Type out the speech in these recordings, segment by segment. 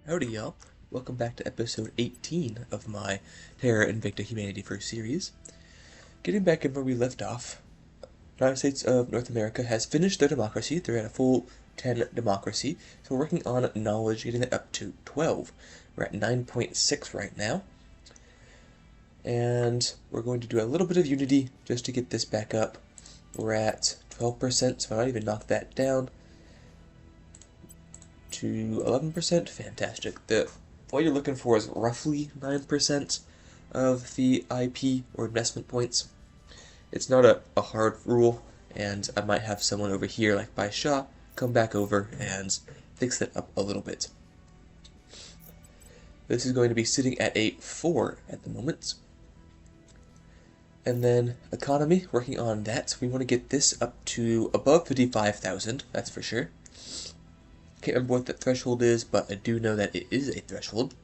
Howdy y'all, welcome back to episode 18 of my Terra Invicta Humanity First series. Getting back in where we left off, the United States of North America has finished their democracy. They're at a full 10 democracy, so we're working on knowledge, getting it up to 12. We're at 9.6 right now. And we're going to do a little bit of unity just to get this back up. We're at 12%, so I'll not even knock that down to 11%. Fantastic. What you're looking for is roughly 9% of the IP or investment points. It's not a hard rule, and I might have someone over here, like by Shaw, come back over and fix that up a little bit. This is going to be sitting at a 4 at the moment. And then economy, working on that. We want to get this up to above 55,000, that's for sure. Can't remember what the threshold is, but I do know that it is a threshold.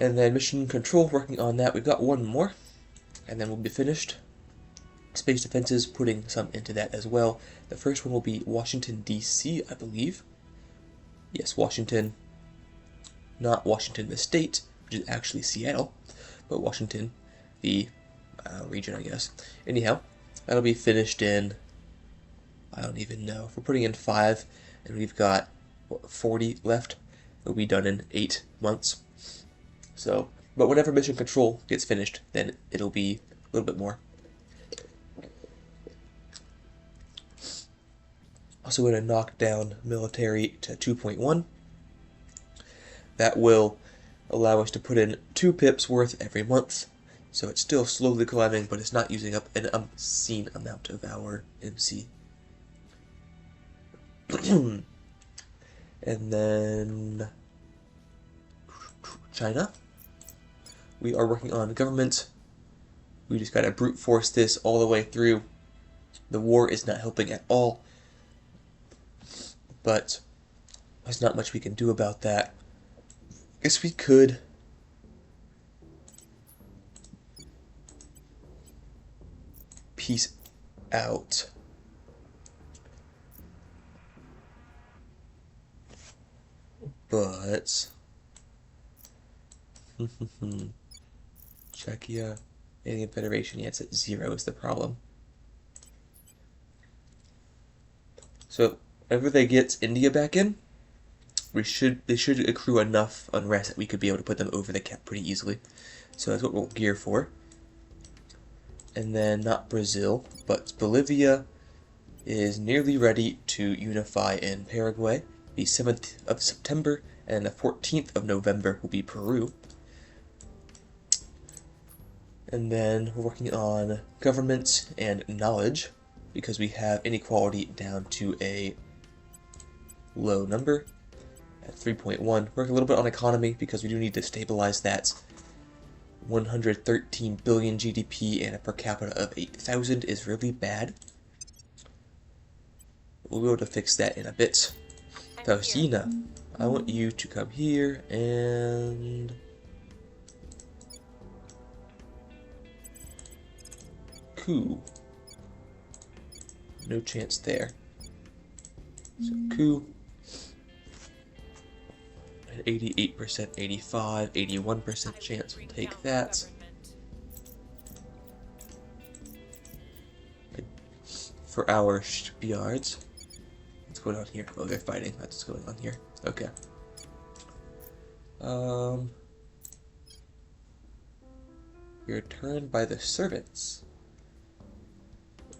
And then mission control, working on that. We've got one more, and then we'll be finished. Space defenses, putting some into that as well. The first one will be Washington, D.C., I believe. Yes, Washington. Not Washington, the state, which is actually Seattle, but Washington, the region, I guess. Anyhow, that'll be finished in, I don't even know. If we're putting in 5, and we've got, what, 40 left, it'll be done in 8 months. So, but whenever mission control gets finished, then it'll be a little bit more. Also going to knock down military to 2.1. That will allow us to put in 2 pips worth every month. So it's still slowly climbing, but it's not using up an obscene amount of our MC. And then China. We are working on government. We just gotta brute force this all the way through. The war is not helping at all, but there's not much we can do about that. I guess we could peace out. But Czechia, Alien Federation, yeah, it's at 0 is the problem. So whenever they get India back in, they should accrue enough unrest that we could be able to put them over the cap pretty easily. So that's what we'll gear for. And then not Brazil, but Bolivia is nearly ready to unify in Paraguay. The 7th of September, and the 14th of November will be Peru. And then we're working on government and knowledge, because we have inequality down to a low number at 3.1. Work a little bit on economy, because we do need to stabilize that. 113 billion GDP and a per capita of 8,000 is really bad. We'll be able to fix that in a bit. Faustina, I want you to come here and coup. No chance there. So coup. An 88%, 85, 81% chance. We'll take that. For our shipyards. What's going on here? Oh, they're fighting. That's what's going on here. Okay. You're turned by the servants.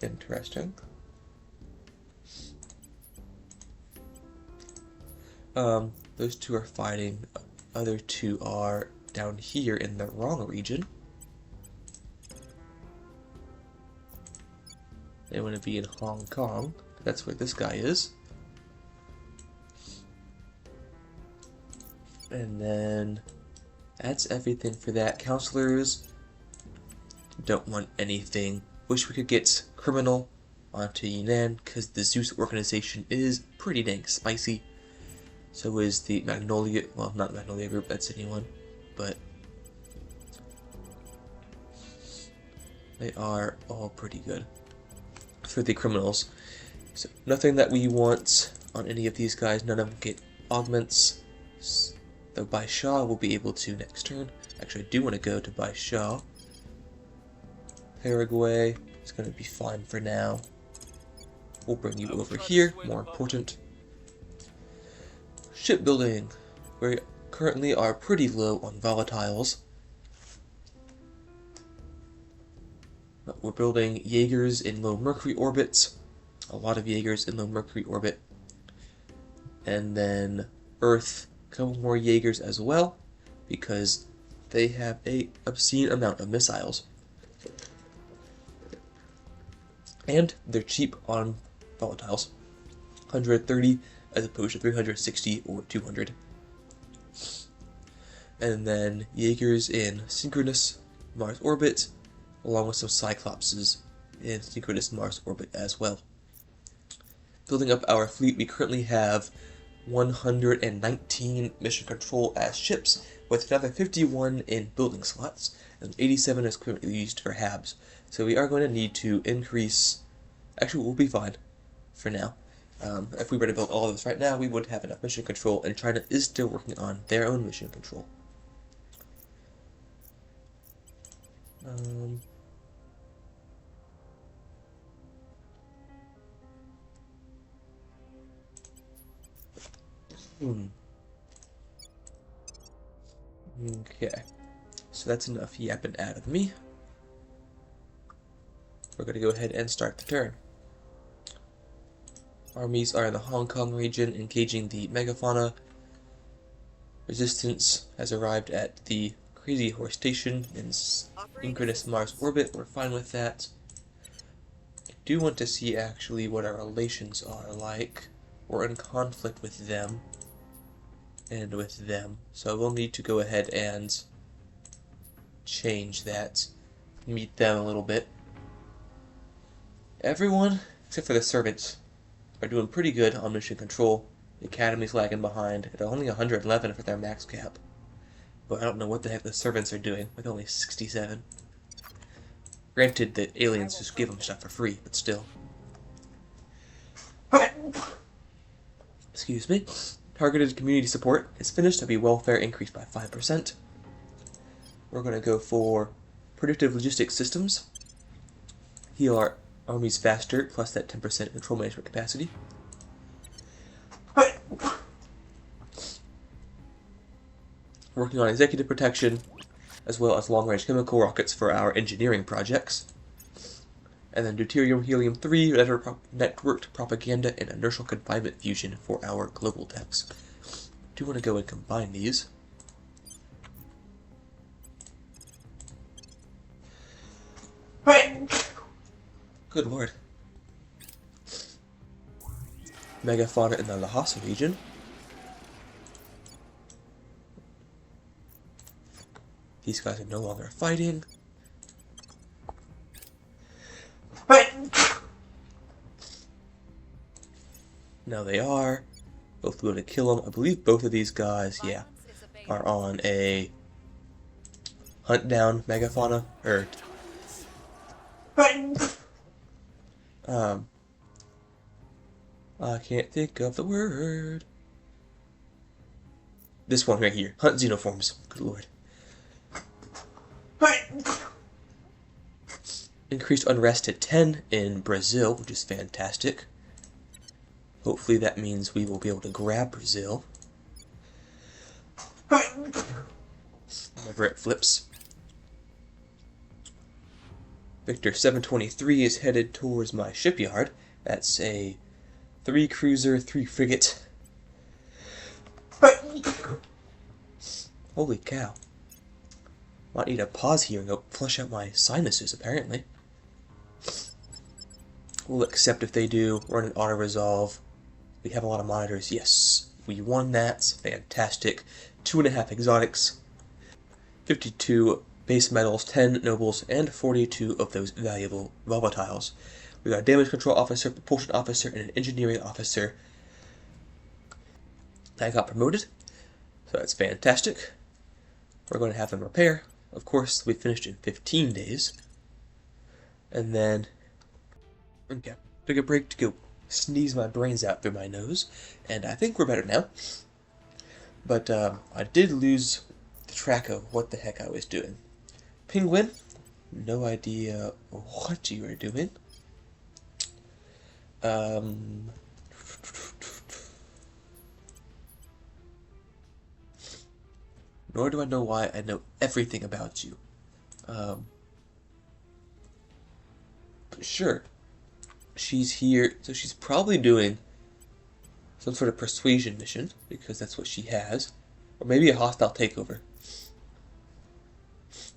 Interesting. Those two are fighting. Other two are down here in the wrong region. They want to be in Hong Kong. That's where this guy is. And then that's everything for that. Counselors don't want anything. Wish we could get criminal onto Yunnan, because the Zeus organization is pretty dang spicy. So is the Magnolia, well, not Magnolia group, that's anyone, but they are all pretty good for the criminals. So nothing that we want on any of these guys. None of them get augments. Though Baisha will be able to next turn. Actually, I do want to go to Baisha. Paraguay is going to be fine for now. We'll bring you over here, more important. Shipbuilding. We currently are pretty low on volatiles. But we're building Jaegers in low Mercury orbits. A lot of Jaegers in low Mercury orbit. And then Earth, a couple more Jaegers as well, because they have a obscene amount of missiles. And they're cheap on volatiles. 130 as opposed to 360 or 200. And then Jaegers in synchronous Mars orbit, along with some Cyclopses in synchronous Mars orbit as well. Building up our fleet, we currently have 119 mission control as ships, with another 51 in building slots, and 87 is currently used for HABs. So we are going to need to increase. Actually, we'll be fine for now. If we were to build all of this right now, we would have enough mission control, and China is still working on their own mission control. Okay, so that's enough yapping out of me. We're going to go ahead and start the turn. Armies are in the Hong Kong region, engaging the megafauna. Resistance has arrived at the Crazy Horse Station in synchronous Mars orbit. We're fine with that. I do want to see actually what our relations are like. We're in conflict with them and with them, so we'll need to go ahead and change that, meet them a little bit. Everyone, except for the servants, are doing pretty good on mission control. The Academy's lagging behind. They're only 111 for their max cap. But I don't know what the heck the servants are doing with only 67. Granted that aliens just give them stuff for free, but still. Excuse me. Targeted community support is finished. That'll be welfare increased by 5%. We're going to go for predictive logistics systems. Heal our armies faster, plus that 10% control management capacity. Working on executive protection, as well as long-range chemical rockets for our engineering projects. And then deuterium helium-3, networked propaganda, and inertial confinement fusion for our global techs. Do want to go and combine these. Good lord. Megafauna in the Lhasa region. These guys are no longer fighting. Now they are. Both going to kill them. I believe both of these guys, yeah, are on a hunt down megafauna, or I can't think of the word. This one right here. Hunt xenoforms. Good lord. Increased unrest to 10 in Brazil, which is fantastic. Hopefully that means we will be able to grab Brazil. Whenever it flips. Victor 723 is headed towards my shipyard. That's a 3 cruiser, 3 frigate. Holy cow. Might need to pause here and go flush out my sinuses, apparently. We'll accept if they do. Run an auto-resolve. We have a lot of monitors. Yes, we won that. Fantastic. 2.5 exotics. 52 base metals, 10 nobles, and 42 of those valuable volatiles. We got a damage control officer, propulsion officer, and an engineering officer. I got promoted, so that's fantastic. We're going to have them repair. Of course, we finished in 15 days. And then, okay, took a break to go sneeze my brains out through my nose, and I think we're better now. But I did lose the track of what the heck I was doing. Penguin, no idea what you are doing. Nor do I know why I know everything about you. But sure. She's here, so she's probably doing some sort of persuasion mission, because that's what she has. Or maybe a hostile takeover.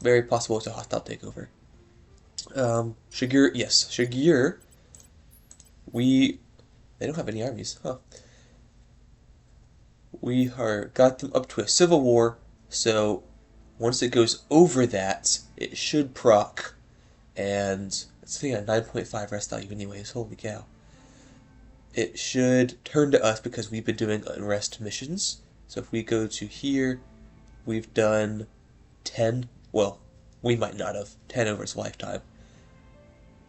Very possible it's a hostile takeover. Shigur, yes. Shigur, they don't have any armies, huh? We got them up to a civil war, so once it goes over that, it should proc. And it's sitting at 9.5 rest value anyways, holy cow. It should turn to us because we've been doing unrest missions. So if we go to here, we've done 10, well, we might not have, 10 over its lifetime.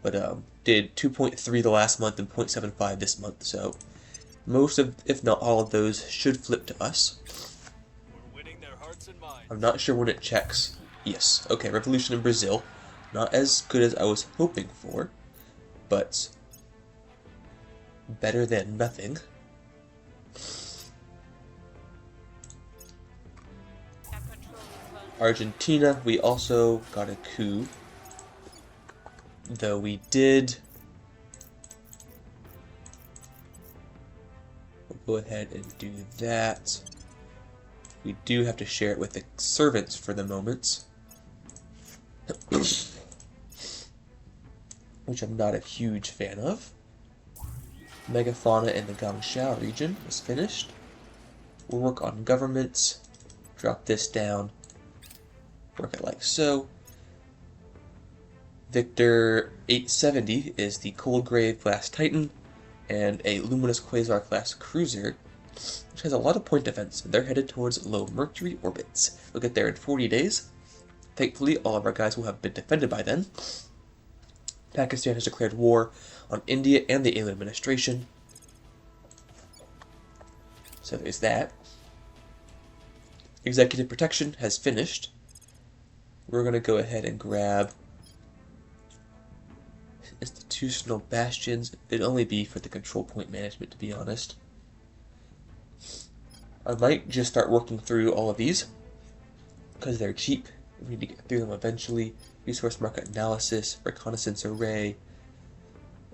But did 2.3 the last month and 0.75 this month, so most of, if not all of those, should flip to us. We're winning their hearts and minds. I'm not sure when it checks. Yes, okay, revolution in Brazil. Not as good as I was hoping for, but better than nothing. Argentina, we also got a coup. Though we did... We'll go ahead and do that. We do have to share it with the servants for the moment. Which I'm not a huge fan of. Megafauna in the Guangzhou region is finished. We'll work on government. Drop this down. Work it like so. Victor 870 is the Cold Grave class Titan and a Luminous Quasar class cruiser, which has a lot of point defense. They're headed towards low Mercury orbits. We'll get there in 40 days. Thankfully, all of our guys will have been defended by then. Pakistan has declared war on India and the alien administration. So there's that. Executive protection has finished. We're going to go ahead and grab institutional bastions. It'd only be for the control point management, to be honest. I might just start working through all of these because they're cheap. We need to get through them eventually. Resource market analysis, reconnaissance array,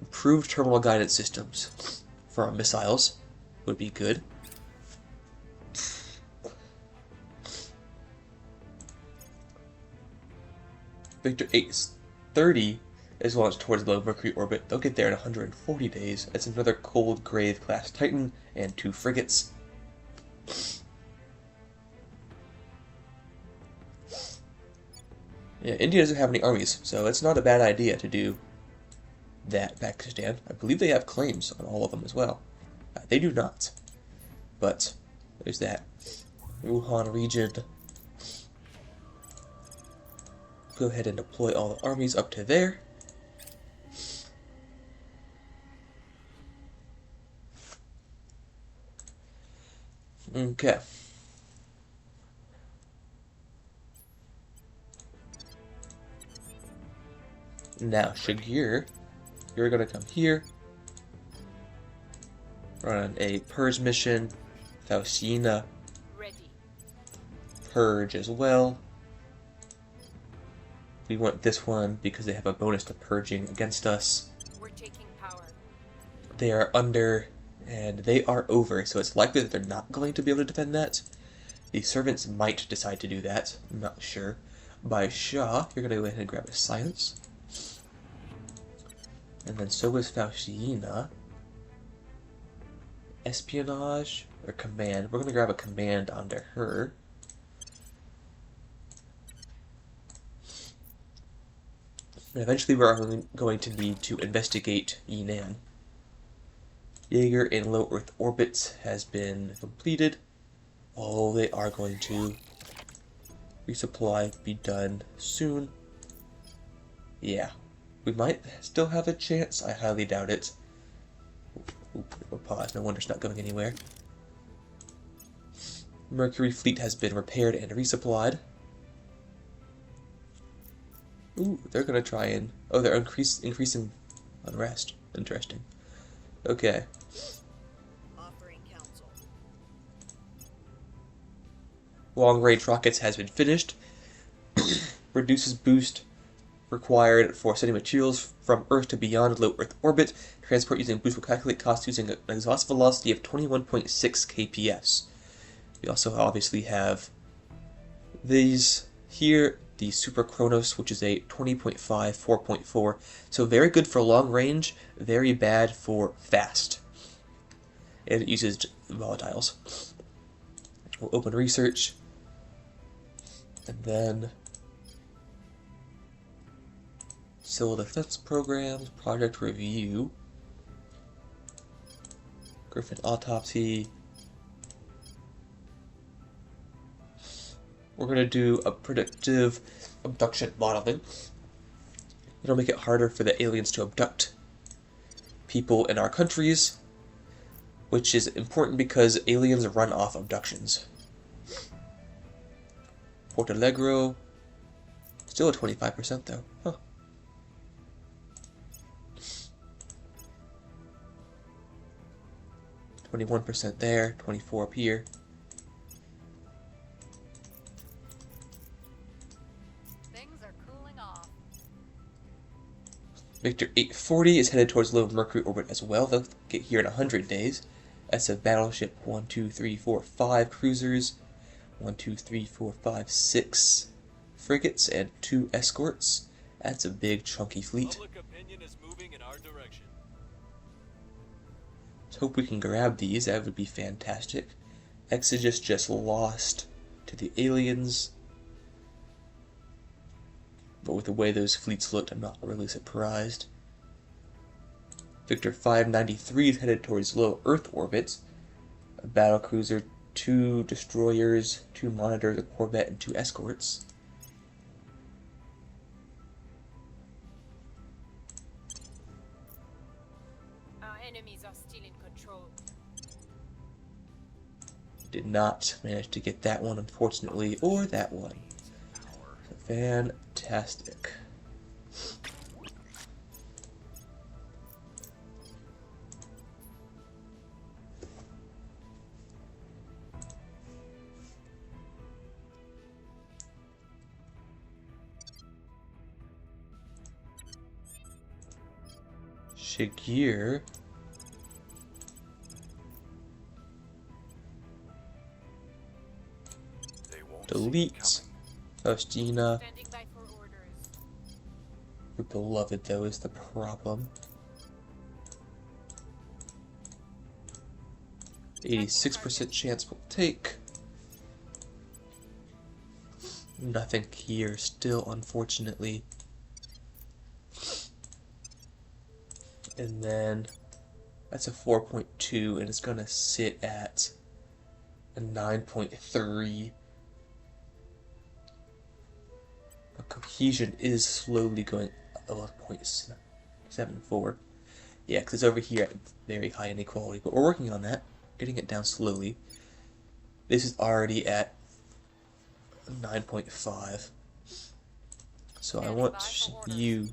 improved terminal guidance systems for our missiles would be good. Victor 830 is launched towards low Mercury orbit. They'll get there in 140 days. It's another Cold Grave class Titan and 2 frigates. Yeah, India doesn't have any armies, so it's not a bad idea to do that. Pakistan, I believe they have claims on all of them as well. They do not, but there's that. Wuhan region. Go ahead and deploy all the armies up to there. Okay. Now, Shigur, you're gonna come here. Run a purge mission. Faustina. Ready. Purge as well. We want this one because they have a bonus to purging against us. We're taking power. They are under, and they are over, so it's likely that they're not going to be able to defend that. The servants might decide to do that. I'm not sure. By Shah, you're going to go ahead and grab a science. And then so is Faustina. Espionage or command. We're going to grab a command under her. And eventually we're going to need to investigate Yinan. Jaeger in low Earth orbit has been completed. Oh, they are going to resupply be done soon. Yeah. We might still have a chance. I highly doubt it. Ooh, pause. No wonder it's not going anywhere. Mercury fleet has been repaired and resupplied. Ooh, they're gonna try and... Oh, they're increasing unrest. Interesting. Okay. Offering counsel. Long-range rockets has been finished. Reduces boost required for sending materials from Earth to beyond low Earth orbit. Transport using boost will calculate cost using an exhaust velocity of 21.6 kps. We also obviously have these here, the Super Chronos, which is a 20.5, 4.4. So very good for long range, very bad for fast. And it uses volatiles. We'll open research. And then Civil Defense Programs, Project Review, Griffin Autopsy. We're going to do a predictive abduction modeling. It'll make it harder for the aliens to abduct people in our countries, which is important because aliens run off abductions. Port Alegre, still at 25% though. Huh. 21% there, 24 up here. Things are cooling off. Victor 840 is headed towards low Mercury orbit as well. They'll get here in 100 days. That's a battleship 1, 2, 3, 4, 5 cruisers, 1, 2, 3, 4, 5, 6 frigates, and 2 escorts. That's a big chunky fleet. Public opinion is moving in our direction. Let's hope we can grab these. That would be fantastic. Exodus just lost to the aliens. But with the way those fleets looked, I'm not really surprised. Victor 593 is headed towards low Earth orbits. A battlecruiser, 2 destroyers, 2 monitors, a corvette, and 2 escorts. Our enemies are still in control. Did not manage to get that one, unfortunately, or that one. Fantastic. Shigir. Delete. Faustina. Standing by for orders. Your beloved, though, is the problem. 86% chance we'll take. Nothing here still, unfortunately. And then that's a 4.2, and it's going to sit at a 9.3. But cohesion is slowly going up 0.74. Yeah, because it's over here at very high inequality. But we're working on that, getting it down slowly. This is already at 9.5. So I want you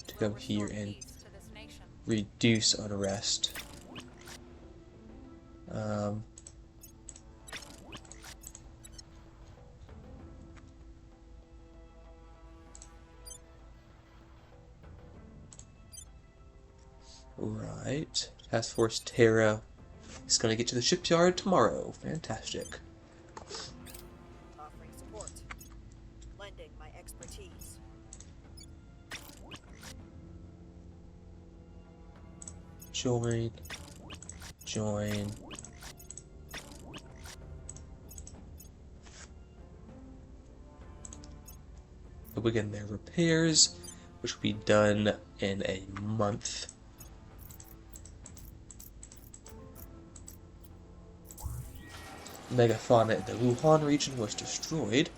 to come here and reduce unrest. Right. Task Force Terra is going to get to the shipyard tomorrow. Fantastic. Offering support. Lending my expertise. Join. Join. They'll begin their repairs, which will be done in a month. Megafauna in the Wuhan region was destroyed.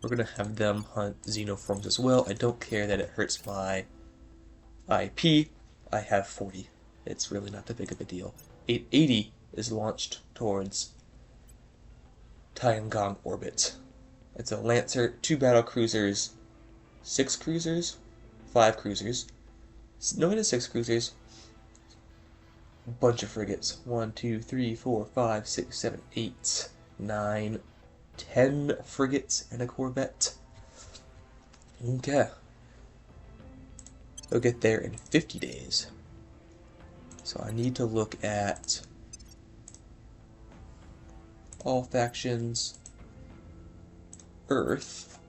We're going to have them hunt xenoforms as well. I don't care that it hurts my IP. I have 40. It's really not that big of a deal. 880 is launched towards Tiangong orbit. It's a Lancer, 2 battle cruisers, 6 cruisers, 5 cruisers. No, it is 6 cruisers. A bunch of frigates. 1, 2, 3, 4, 5, 6, 7, 8, 9, 10 frigates and a corvette. Okay. They'll get there in 50 days. So I need to look at all factions, Earth.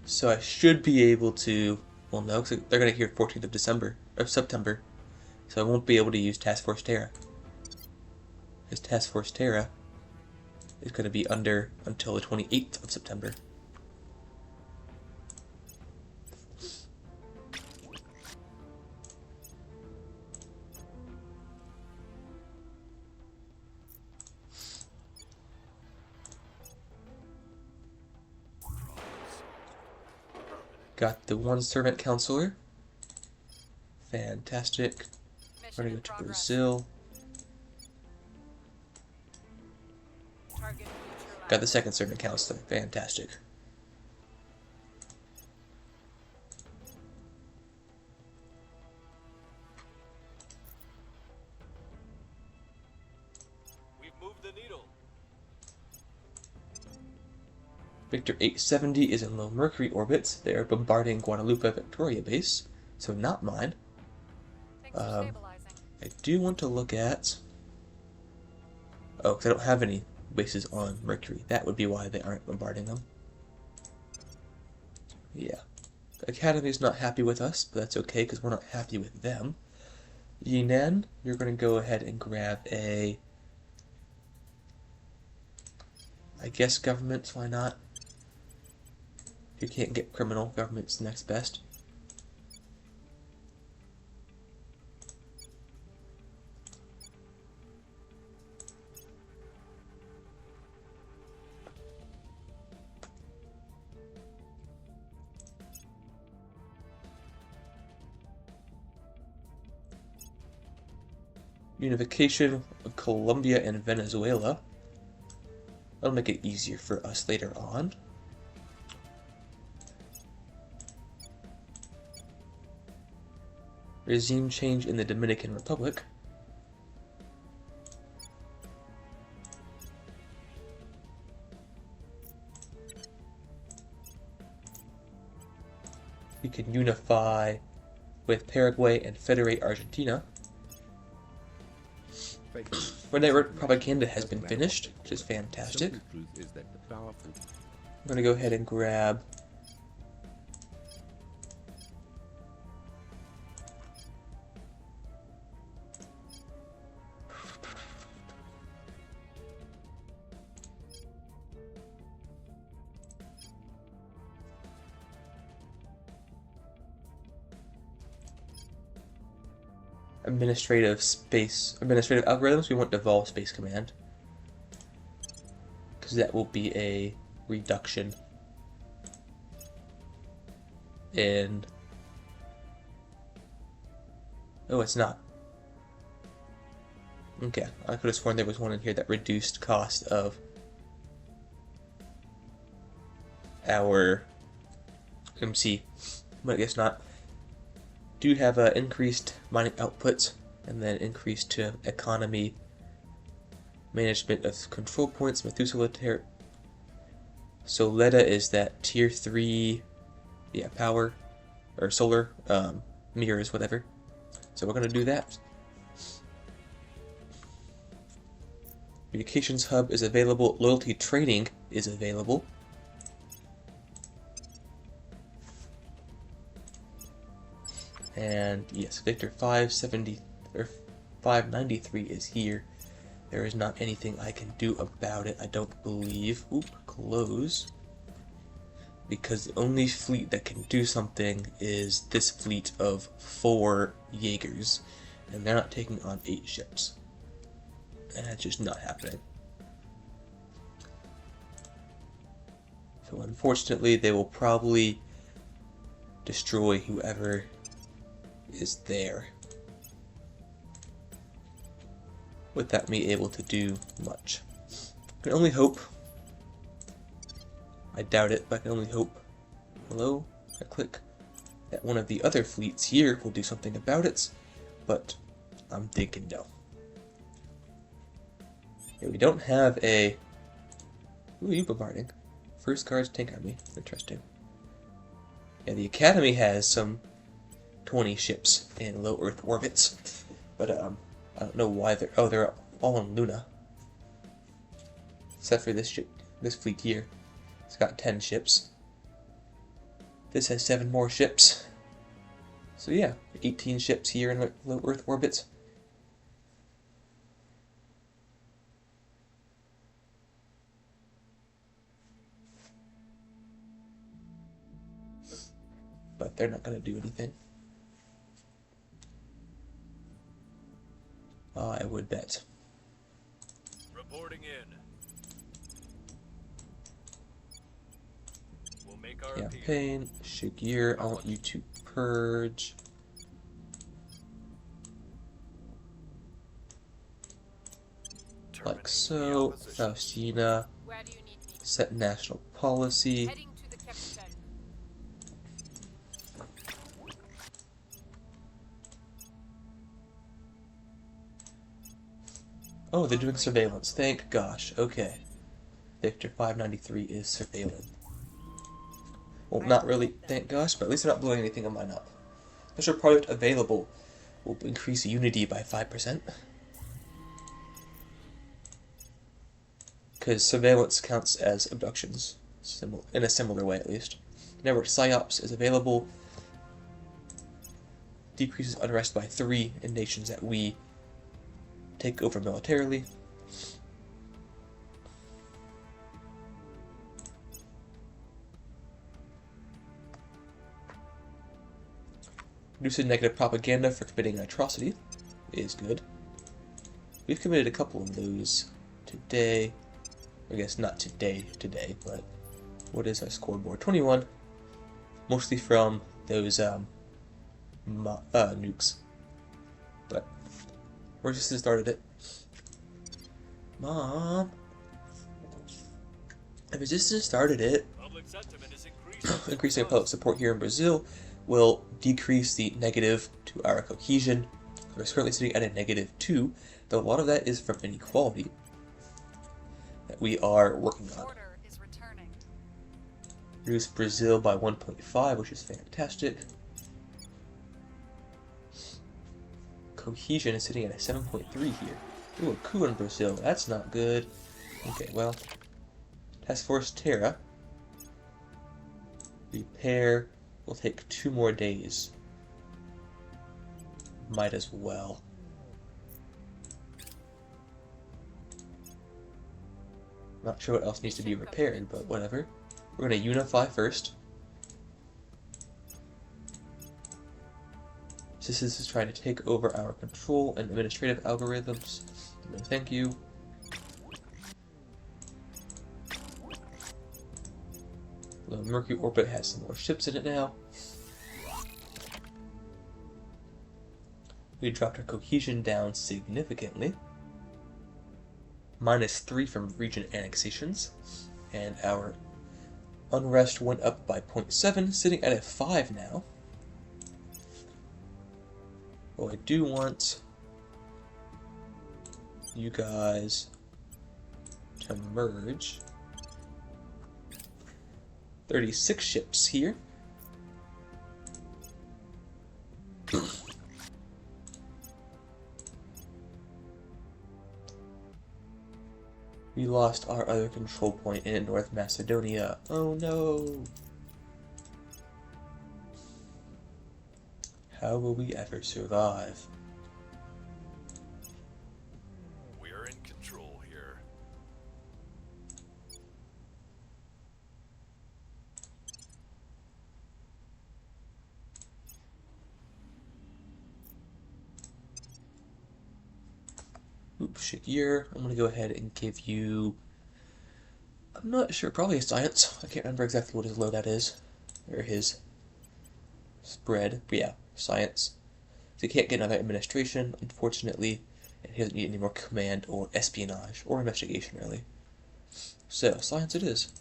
So I should be able to, well no, because they're going to hear 14th of September, so I won't be able to use Task Force Terra. Because Task Force Terra is going to be under until the 28th of September. Got the 1 servant counselor. Fantastic. We're going to go to Brazil. Target Got the 2nd servant counselor. Fantastic. We've moved the needle. Victor 870 is in low Mercury orbit. They're bombarding Guadalupe Victoria base, so not mine. Things are stabilizing. I do want to look at... Oh, because I don't have any bases on Mercury. That would be why they aren't bombarding them. Yeah. The Academy's not happy with us, but that's okay, because we're not happy with them. Yinan, you're going to go ahead and grab a... I guess governments, why not? If you can't get criminal, government's the next best. Unification of Colombia and Venezuela. That'll make it easier for us later on. Regime change in the Dominican Republic. We can unify with Paraguay and federate Argentina. Network propaganda has been finished, which is fantastic. I'm going to go ahead and grab administrative algorithms. We want Devolve Space Command, because that will be a reduction in... Oh, it's not. Okay, I could have sworn there was one in here that reduced cost of our MC, but I guess not. Do have increased mining output, and then increased to economy, management of control points, Methuselah Soleta is that tier 3, yeah, power, or solar, mirrors, whatever. So we're going to do that. Communications hub is available, loyalty trading is available. And yes, Victor 570 or 593 is here. There is not anything I can do about it, I don't believe. Oop, close. because the only fleet that can do something is this fleet of 4 Jaegers, and they're not taking on 8 ships. And that's just not happening. So unfortunately, they will probably destroy whoever is there, without me able to do much. I can only hope. I doubt it, but I can only hope. Hello? I click that one of the other fleets here will do something about it, but I'm thinking no. Yeah, we don't have a... Who are you bombarding? First Guards Tank Army. Interesting. Yeah, the Academy has some 20 ships in low Earth orbits, but I don't know why they're... Oh, they're all in Luna. Except for this ship, this fleet here. It's got 10 ships. This has 7 more ships. So yeah, 18 ships here in low Earth orbits. But they're not going to do anything. I would bet. Reporting in. We'll make our appeal. Campaign, Shigir, I want you to purge. Like so, Faustina, Where do you need me? set national policy. Heading to the capital. Oh, they're doing surveillance, thank gosh, okay. Victor 593 is surveilling. Well, not really, thank gosh, but at least they're not blowing anything of mine up. Special product available will increase unity by 5%. Because surveillance counts as abductions, in a similar way at least. Network PSYOPs is available. Decreases unrest by 3 in nations that we take over militarily. Reducing negative propaganda for committing an atrocity is good. We've committed a couple of those today. I guess not today, but what is our scoreboard? 21. Mostly from those nukes. But Resistance started it. Mom! Resistance started it. Public sentiment is increasing. Increasing public support here in Brazil will decrease the negative to our cohesion. We're currently sitting at a -2, though a lot of that is from inequality that we are working on. Order is returning. Reduce Brazil by 1.5, which is fantastic. Cohesion is sitting at a 7.3 here. Ooh, a coup in Brazil. That's not good. Okay, well. Task Force Terra. Repair will take 2 more days. Might as well. Not sure what else needs to be repaired, but whatever. We're going to unify first. This is trying to take over our control and administrative algorithms. No, thank you. The Mercury orbit has some more ships in it now. We dropped our cohesion down significantly. -3 from region annexations. And our unrest went up by 0.7, sitting at a 5 now. Oh, I do want you guys to merge. 36 ships here. We lost our other control point in North Macedonia. Oh no! How will we ever survive? We're in control here. Oops, Shakir. I'm gonna go ahead and give you, I'm not sure, probably a science. I can't remember exactly what his loadout is. Or his spread. But yeah, science. So he can't get another administration, unfortunately. And he doesn't need any more command or espionage or investigation, really. So, science it is.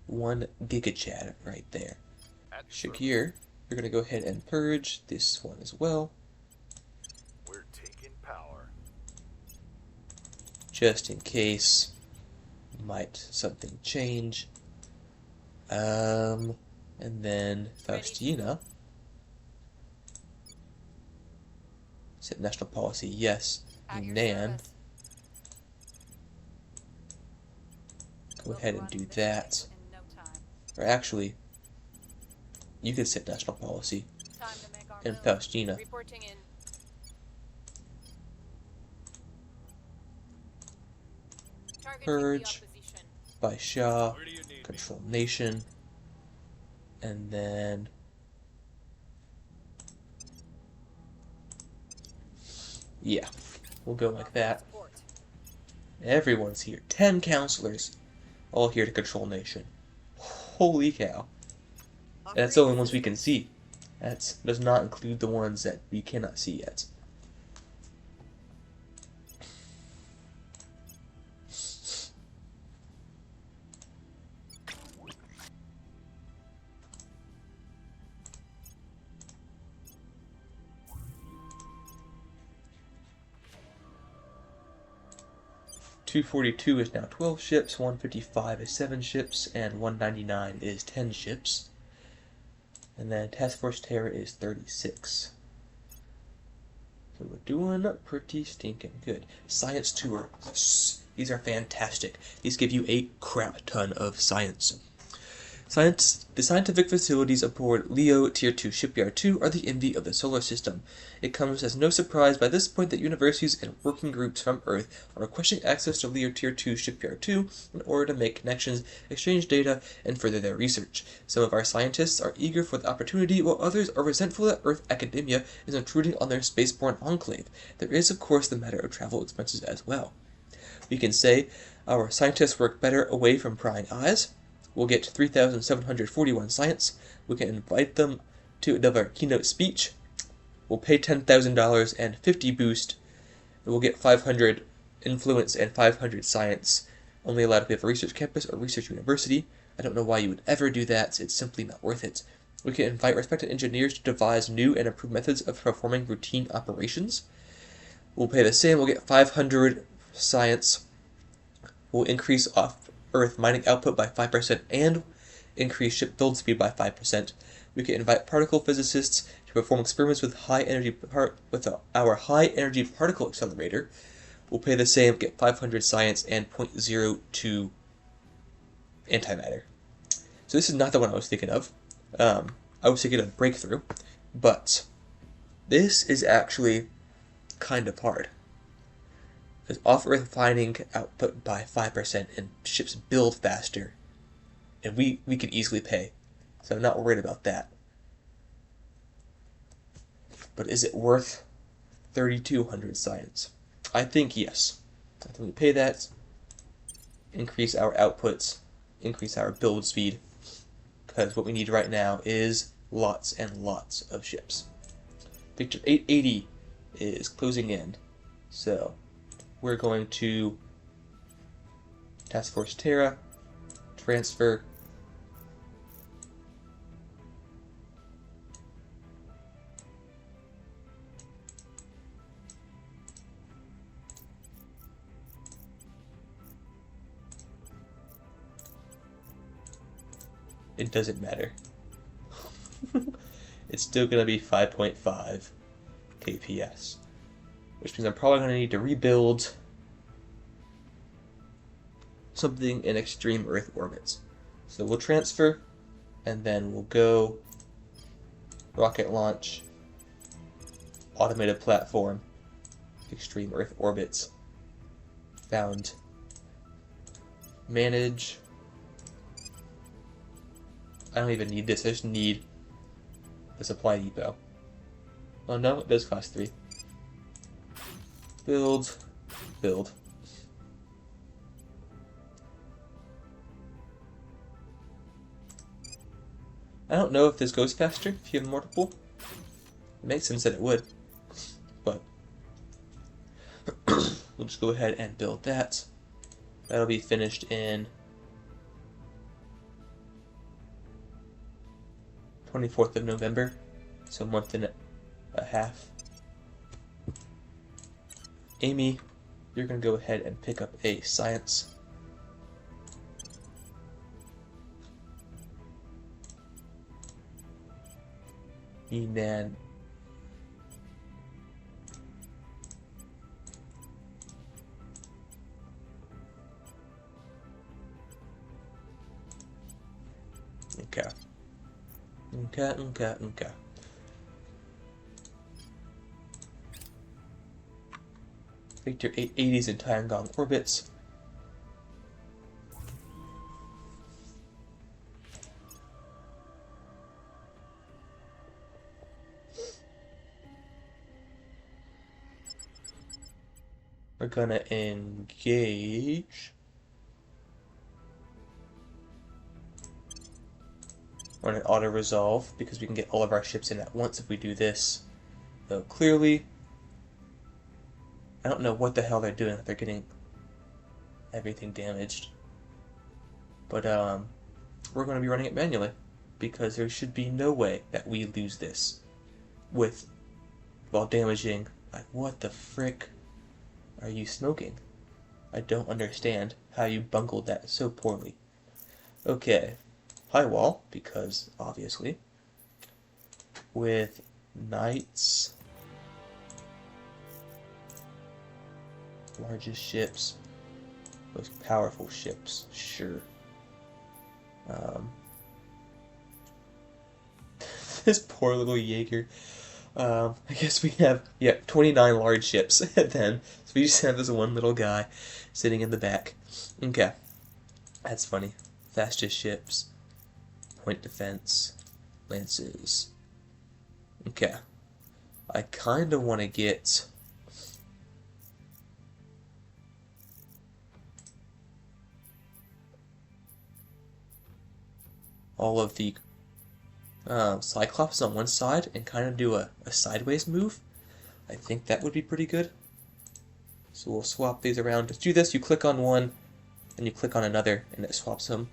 1 gigachad right there. At Shakir, you're gonna go ahead and purge this one as well, We're taking power. just in case might something change. And then Faustina. Set national policy, yes. At your Nan, service. go We'll ahead be and do running this that. place in no time. Or actually, you can set national policy. Time to make our And move. Faustina, Reporting in. Targeting Purge. the opposition. by Shah, Where do you need me? control nation. And then yeah, we'll go like that. Support. Everyone's here. 10 counselors, all here to control nation. Holy cow. And that's the only ones we can see. That does not include the ones that we cannot see yet. .242 is now 12 ships, 155 is 7 ships, and 199 is 10 ships. And then Task Force Terror is 36. So we're doing pretty stinking good. Science Tour. These are fantastic. These give you a crap ton of science. The scientific facilities aboard Leo Tier 2 Shipyard 2 are the envy of the solar system. It comes as no surprise by this point that universities and working groups from Earth are requesting access to Leo Tier 2 Shipyard 2 in order to make connections, exchange data, and further their research. Some of our scientists are eager for the opportunity, while others are resentful that Earth academia is intruding on their spaceborne enclave. There is, of course, the matter of travel expenses as well. We can say our scientists work better away from prying eyes. We'll get 3,741 science. We can invite them to another keynote speech. We'll pay $10,000 and 50 boost. And we'll get 500 influence and 500 science. Only allowed if we have a research campus or research university. I don't know why you would ever do that. It's simply not worth it. We can invite respected engineers to devise new and improved methods of performing routine operations. We'll pay the same. We'll get 500 science. We'll increase off-Earth mining output by 5% and increase ship build speed by 5%. We can invite particle physicists to perform experiments with our high-energy particle accelerator. We'll pay the same, get 500 science and 0.02 antimatter. So this is not the one I was thinking of. I was thinking of breakthrough, but this is actually kind of hard. Because off-Earth mining output by 5% and ships build faster. And we could easily pay. So I'm not worried about that. But is it worth 3,200 science? I think yes. I think we pay that, increase our outputs, increase our build speed. Because what we need right now is lots and lots of ships. Victor 880 is closing in. So we're going to Task Force Terra, transfer, it doesn't matter. It's still going to be 5.5 KPS. Which means I'm probably going to need to rebuild something in extreme Earth orbits. So we'll transfer, and then we'll go rocket launch, automated platform, extreme Earth orbits, found, manage. I don't even need this, I just need the supply depot. Oh no, it does cost 3. Build. Build. I don't know if this goes faster if you have multiple. It makes sense that it would, but we'll just go ahead and build that. That'll be finished in 24th of November, so a month and a half. Amy, you're going to go ahead and pick up a science. E-Man. Okay. Okay. Victor 880s in Tiangong orbits. We're gonna engage. We're gonna auto-resolve because we can get all of our ships in at once if we do this. Though clearly, I don't know what the hell they're doing if they're getting everything damaged. But we're gonna be running it manually because there should be no way that we lose this while damaging. Like, what the frick are you smoking? I don't understand how you bungled that so poorly. Okay, high wall, because obviously, with knights, largest ships, most powerful ships, sure. This poor little Jaeger. I guess we have, 29 large ships then. So we just have this one little guy sitting in the back. Okay. That's funny. Fastest ships. Point defense. Lances. Okay. I kind of want to get all of the Cyclops on one side and kind of do a sideways move. I think that would be pretty good. So we'll swap these around. To do this, you click on one and you click on another and it swaps them.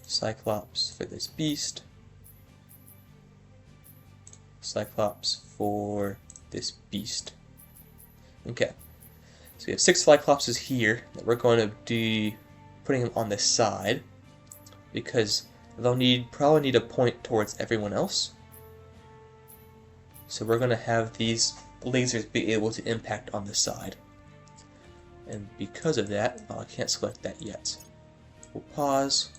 Cyclops for this beast. Cyclops for this beast. Okay. So we have 6 Cyclopses here that we're going to be putting them on the side because they'll probably need a point towards everyone else. So we're going to have these lasers be able to impact on the side. And because of that, I can't select that yet. We'll pause.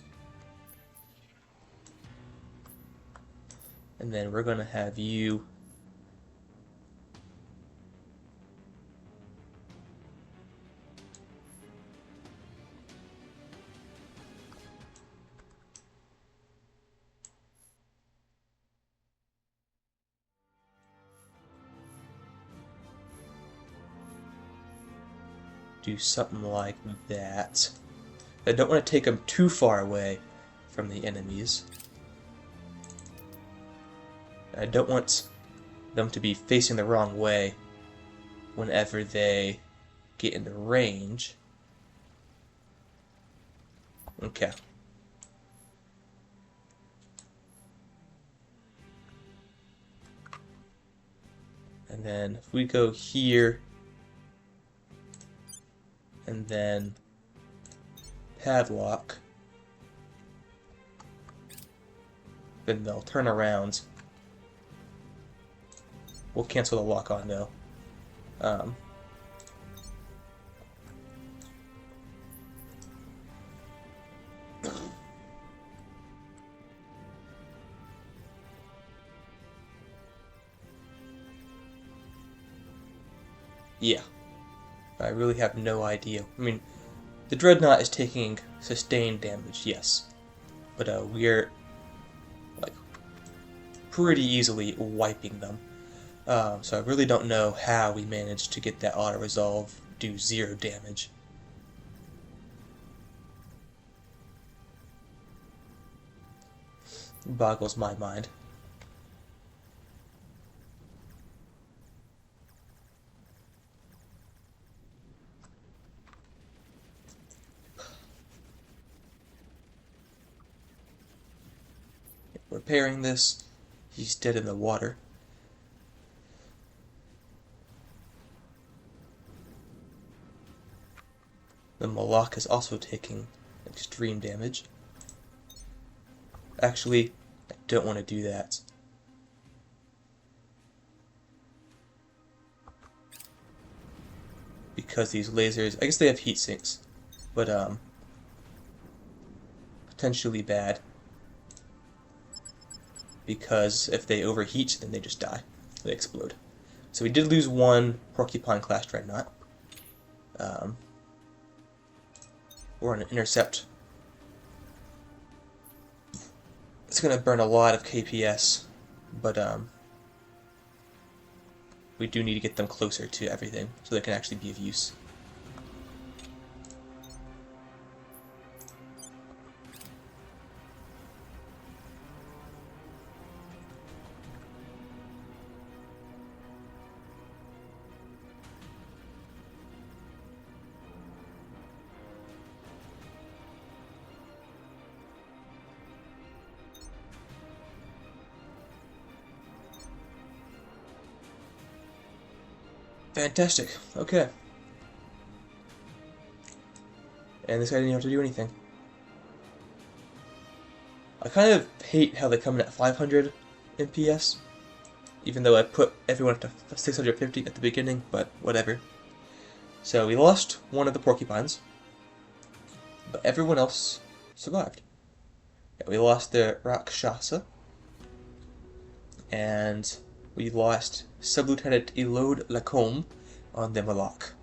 And then we're going to have you do something like that. I don't want to take them too far away from the enemies. I don't want them to be facing the wrong way whenever they get into range. Okay. And then if we go here and then padlock, then they'll turn around. We'll cancel the lock on though. Yeah. I really have no idea. I mean, the Dreadnought is taking sustained damage, yes. But we're, like, pretty easily wiping them. So I really don't know how we managed to get that auto-resolve do 0 damage. It boggles my mind. Repairing this, he's dead in the water. The Moloch is also taking extreme damage. Actually, I don't want to do that. Because these lasers, I guess they have heat sinks, but potentially bad. Because if they overheat, then they just die. They explode. So we did lose one Porcupine Class Dreadnought. We're on an intercept. It's going to burn a lot of KPS, but we do need to get them closer to everything so they can actually be of use. Fantastic. Okay. And this guy didn't have to do anything. I kind of hate how they come in at 500 MPS, even though I put everyone up to 650 at the beginning, but whatever. So we lost one of the porcupines, but everyone else survived. Yeah, we lost the Rakshasa, and we lost Sub-Lieutenant Elode Lacombe on the Moloch.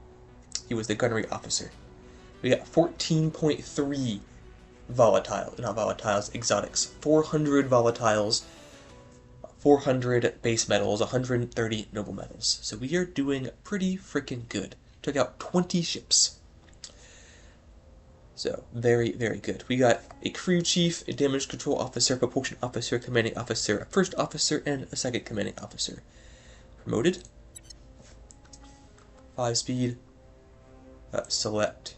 He was the gunnery officer. We got 14.3 exotics. 400 volatiles, 400 base metals, 130 noble metals. So we are doing pretty freaking good. Took out 20 ships. So, very, very good. We got a crew chief, a damage control officer, propulsion officer, commanding officer, a first officer, and a second commanding officer. Promoted. 5 speed. Select.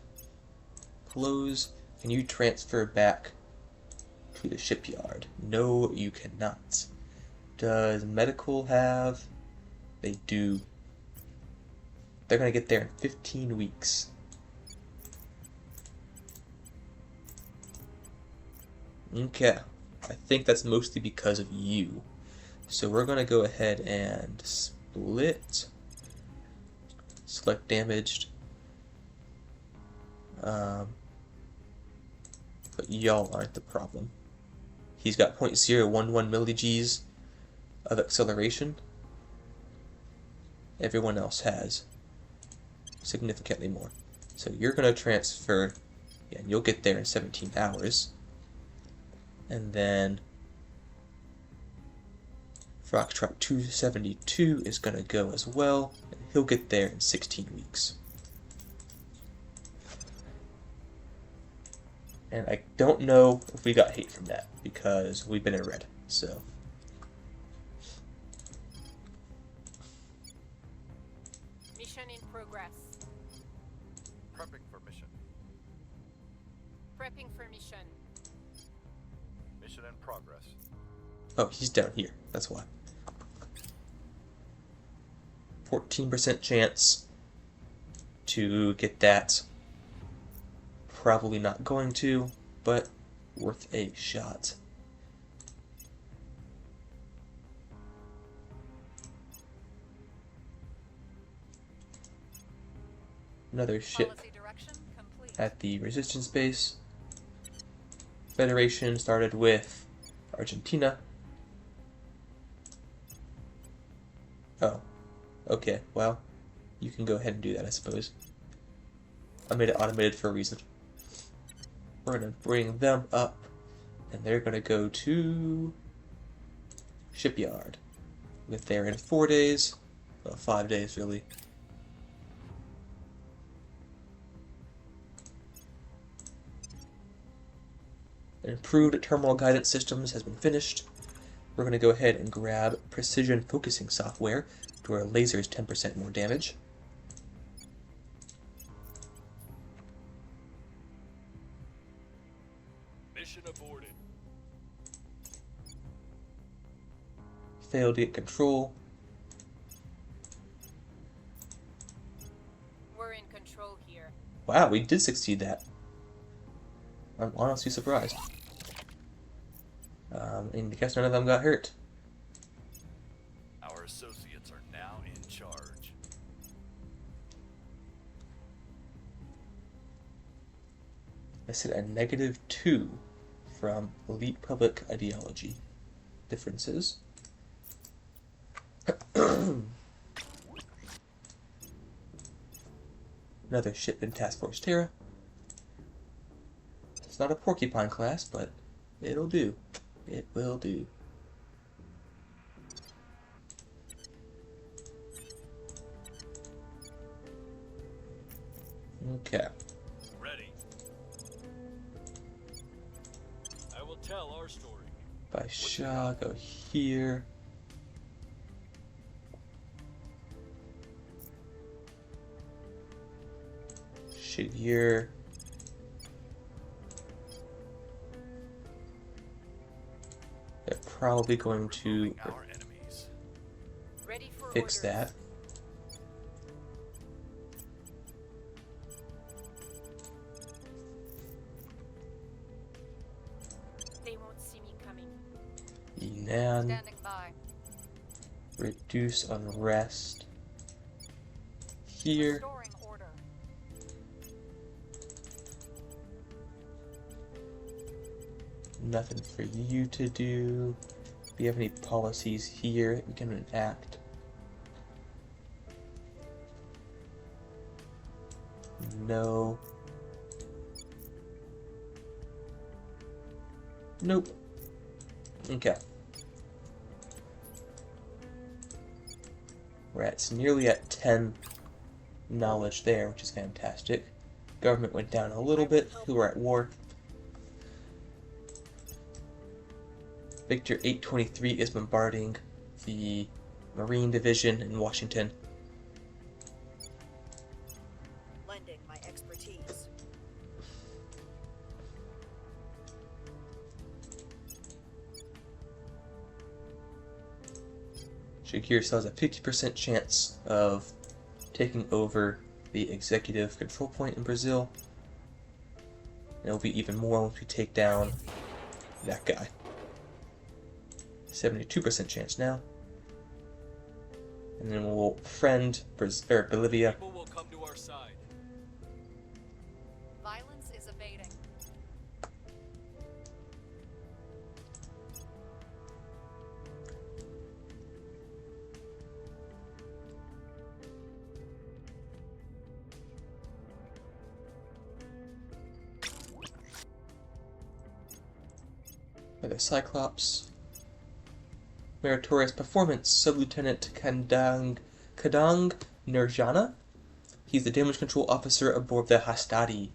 Close. Can you transfer back to the shipyard? No, you cannot. Does medical have? They do. They're going to get there in 15 weeks. Okay. I think that's mostly because of you. So we're going to go ahead and split. Select damaged. But y'all aren't the problem. He's got 0.011 millig's of acceleration. Everyone else has significantly more. So you're going to transfer, yeah, and you'll get there in 17 hours. And then Foxtrot 272 is going to go as well, and he'll get there in 16 weeks. And I don't know if we got hate from that, because we've been in red, so. Mission in progress. Prepping for mission. Prepping for mission. Mission in progress. Oh, he's down here, that's why. 14% chance to get that. Probably not going to, but worth a shot. Another ship Policy direction complete. at the resistance base. Federation started with Argentina. Oh, okay, well, you can go ahead and do that, I suppose. I made it automated for a reason. We're going to bring them up, and they're going to go to shipyard. We'll get there in 4 days. Well, 5 days, really. An improved terminal guidance systems has been finished. We're going to go ahead and grab precision focusing software to our lasers 10% more damage. Mission aborted. Failed to get control. We're in control here. Wow, we did succeed that. I'm honestly surprised. And I guess none of them got hurt. Our associates are now in charge. I said a -2 from elite public ideology. Differences. Another ship in Task Force Terra. It's not a porcupine class, but it'll do. It will do. Okay. Ready. I will tell our story. By Shaw, go here. Here. They're probably going to Our enemies. Ready for fix orders. that. They won't see me coming. Enan. Standing by. Reduce unrest. Here. Restoring order. Nothing for you to do. Do you have any policies here that we can enact? No. Nope. Okay. Nearly at 10 knowledge there, which is fantastic. Government went down a little bit. Who are at war? Victor 823 is bombarding the Marine Division in Washington. Lending my expertise. Shakir still has a 50% chance of taking over the executive control point in Brazil. And it'll be even more once we take down that guy. 72% chance now. And then we'll friend Bolivia. People will come to our side. Violence is abating. Another Cyclops. Meritorious performance, Sub-Lieutenant Kadang Nurjana. He's the damage control officer aboard the Hastati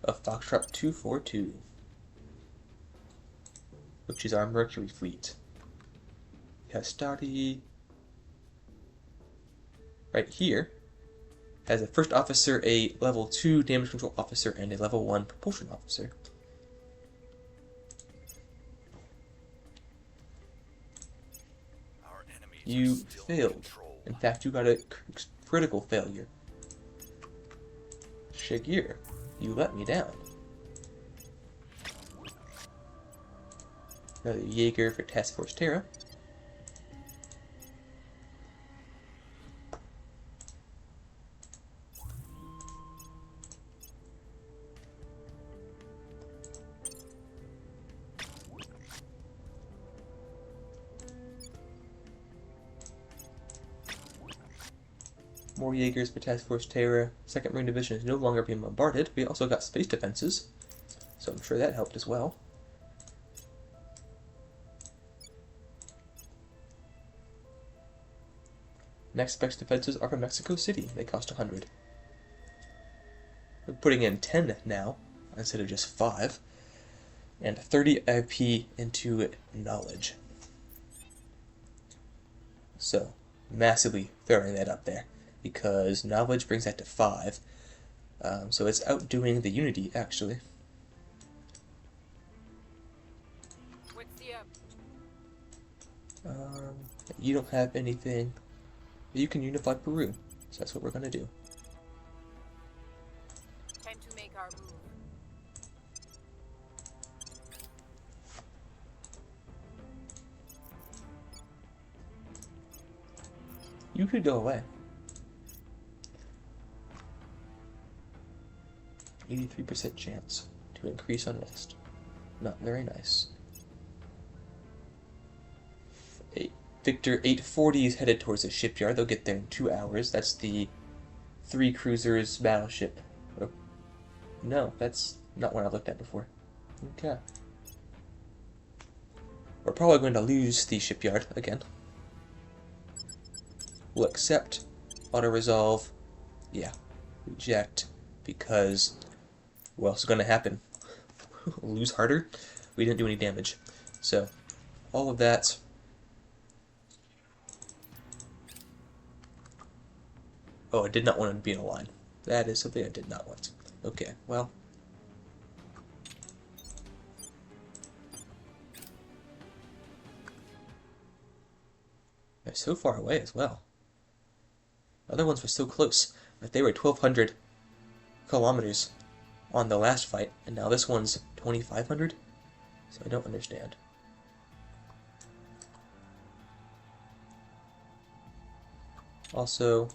of Foxtrot 242, which is our Mercury fleet. Hastati, right here, has a first officer, a level 2 damage control officer, and a level 1 propulsion officer. Our enemies You are still in failed. control. In fact, you got a critical failure. Shagir, you let me down. Another Jaeger for Task Force Terra. More Jaegers for Task Force Terra. 2nd Marine Division is no longer being bombarded. We also got space defenses, so I'm sure that helped as well. Next best defenses are from Mexico City. They cost 100. We're putting in 10 now, instead of just 5. And 30 IP into knowledge. So, massively throwing that up there, because knowledge brings that to 5. So it's outdoing the unity, actually. What's the You don't have anything. You can unify Peru, so that's what we're gonna do. time to make our move? You could go away. 83% chance to increase unrest. Not very nice. Victor 840 is headed towards the shipyard. They'll get there in 2 hours. That's the 3 cruisers battleship. Oh, no, that's not what I looked at before. Okay. We're probably going to lose the shipyard again. We'll accept, auto-resolve, yeah, reject, because what else is going to happen? Lose harder? We didn't do any damage. So, all of that. Oh, I did not want to be in a line. That is something I did not want. Okay, well. They're so far away as well. Other ones were so close. Like they were 1,200 kilometers on the last fight, and now this one's 2,500? So I don't understand. Also,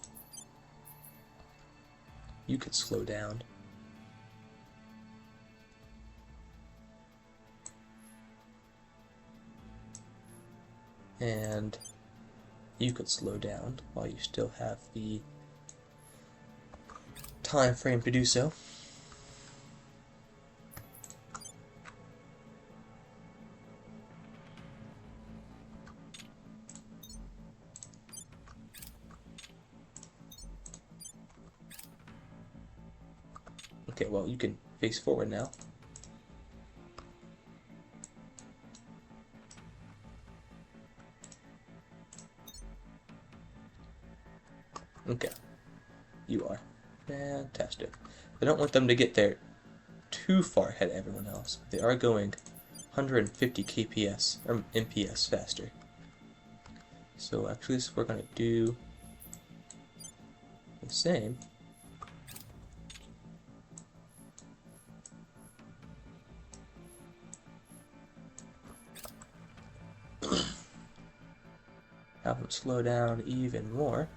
you could slow down. And you could slow down while you still have the time frame to do so. Okay, well, you can face forward now. Okay, you are. Fantastic. I don't want them to get there too far ahead of everyone else. They are going 150 kps, or MPS faster. So actually, we're going to do the same. Have them slow down even more.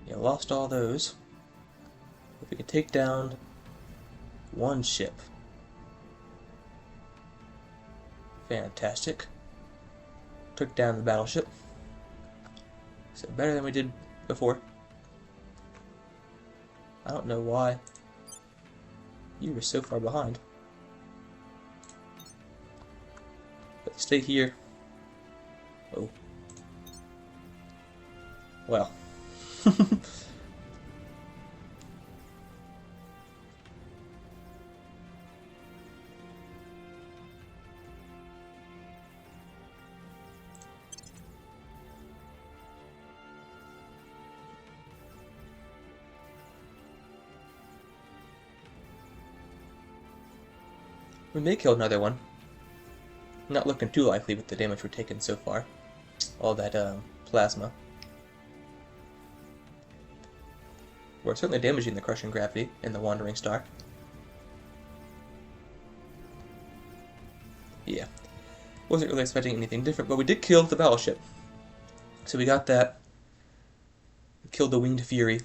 Yeah, lost all those. If we could take down one ship. Fantastic. Took down the battleship. So better than we did before. I don't know why you were so far behind. But stay here. Oh. Well. We may kill another one. Not looking too likely with the damage we're taking so far. All that plasma. We're certainly damaging the crushing gravity and the wandering star. Yeah. Wasn't really expecting anything different, but we did kill the battleship. So we got that. We killed the winged fury.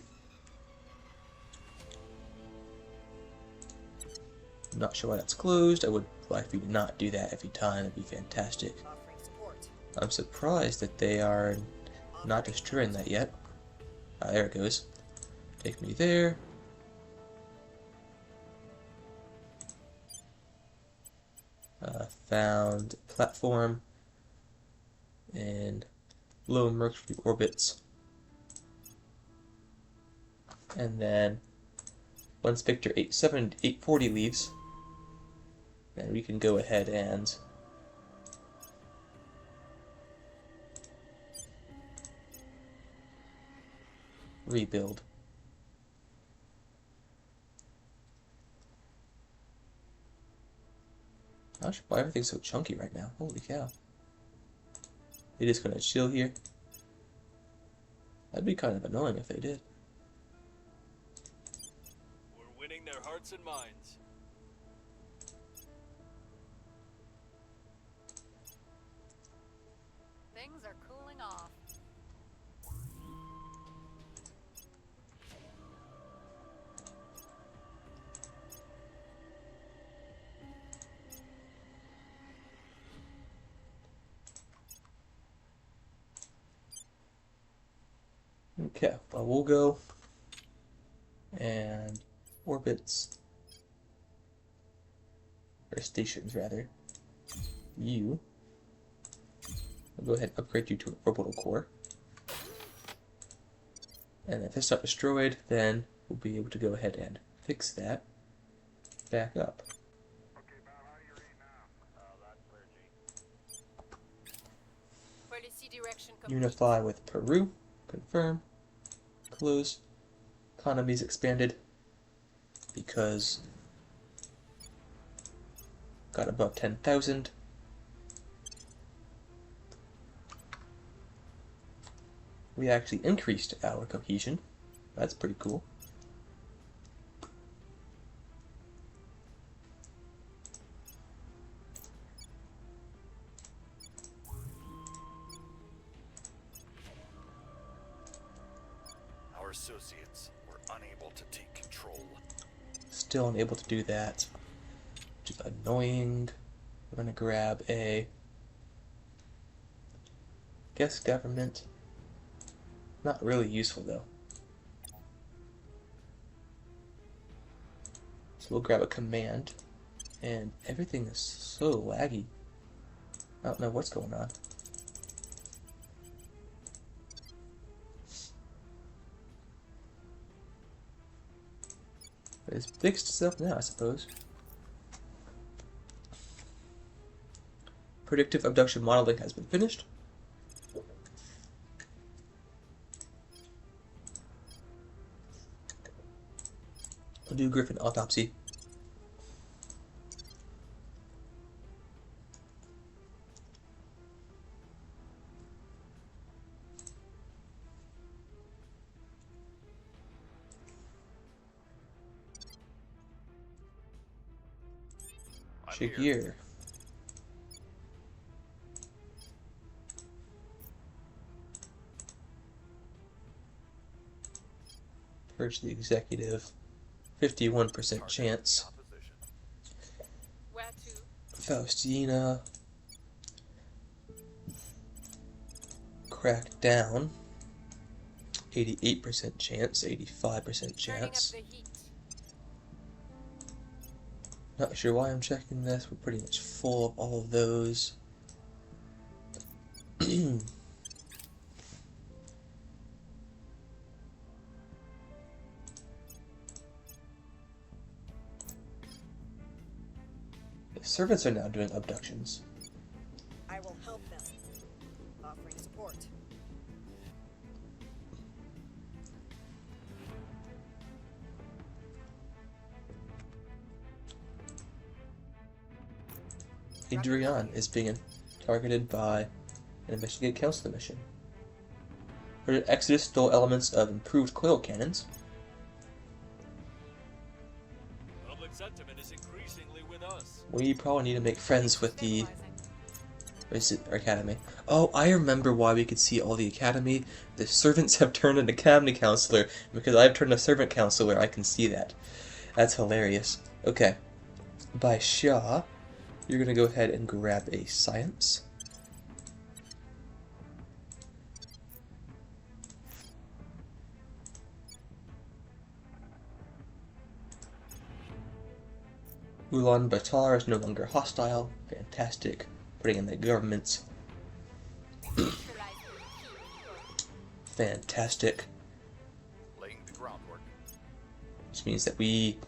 I'm not sure why that's closed. I would like for you to not do that every time. That'd be fantastic. Offering support. I'm surprised that they are not destroying that yet. Ah, there it goes. Take me there. Found platform in low Mercury orbits. And then once Victor 840 leaves, then we can go ahead and rebuild. Not sure why everything's so chunky right now. Holy cow. They just gonna chill here? That'd be kind of annoying if they did. We're winning their hearts and minds. Things are cooling off. Okay, well, we'll go and orbits, or stations rather. You, I'll go ahead and upgrade you to an orbital core. And if it's not destroyed, then we'll be able to go ahead and fix that back up. Policy direction complete. Unify with Peru, confirm, close. Economy's expanded because got above 10,000. We actually increased our cohesion. That's pretty cool. Our associates were unable to take control. Still unable to do that, which is annoying. We're gonna grab a guest government. Not really useful though. So we'll grab a command, and everything is so laggy. I don't know what's going on. But it's fixed itself now, I suppose. Predictive abduction modeling has been finished. We'll do Griffin autopsy. Shakir. Purge the executive. 51% chance. Where to? Faustina. Crack down. 88% chance, 85% Turning up chance. the heat. Not sure why I'm checking this. We're pretty much full of all of those. Servants are now doing abductions. I will help them. Offering support. Adrian is being targeted by an Investigate Council mission. Project Exodus stole elements of improved coil cannons. Public sentiment is increasingly with us. We probably need to make friends with the Stabilizing. Academy. Oh, I remember why we could see all the Academy. The servants have turned an Academy counselor. Because I've turned a servant counselor, I can see that. That's hilarious. Okay. By Shah, you're going to go ahead and grab a science. Ulaanbaatar is no longer hostile. Fantastic. Putting in the governments. Fantastic. Laying the groundwork. Which means that we...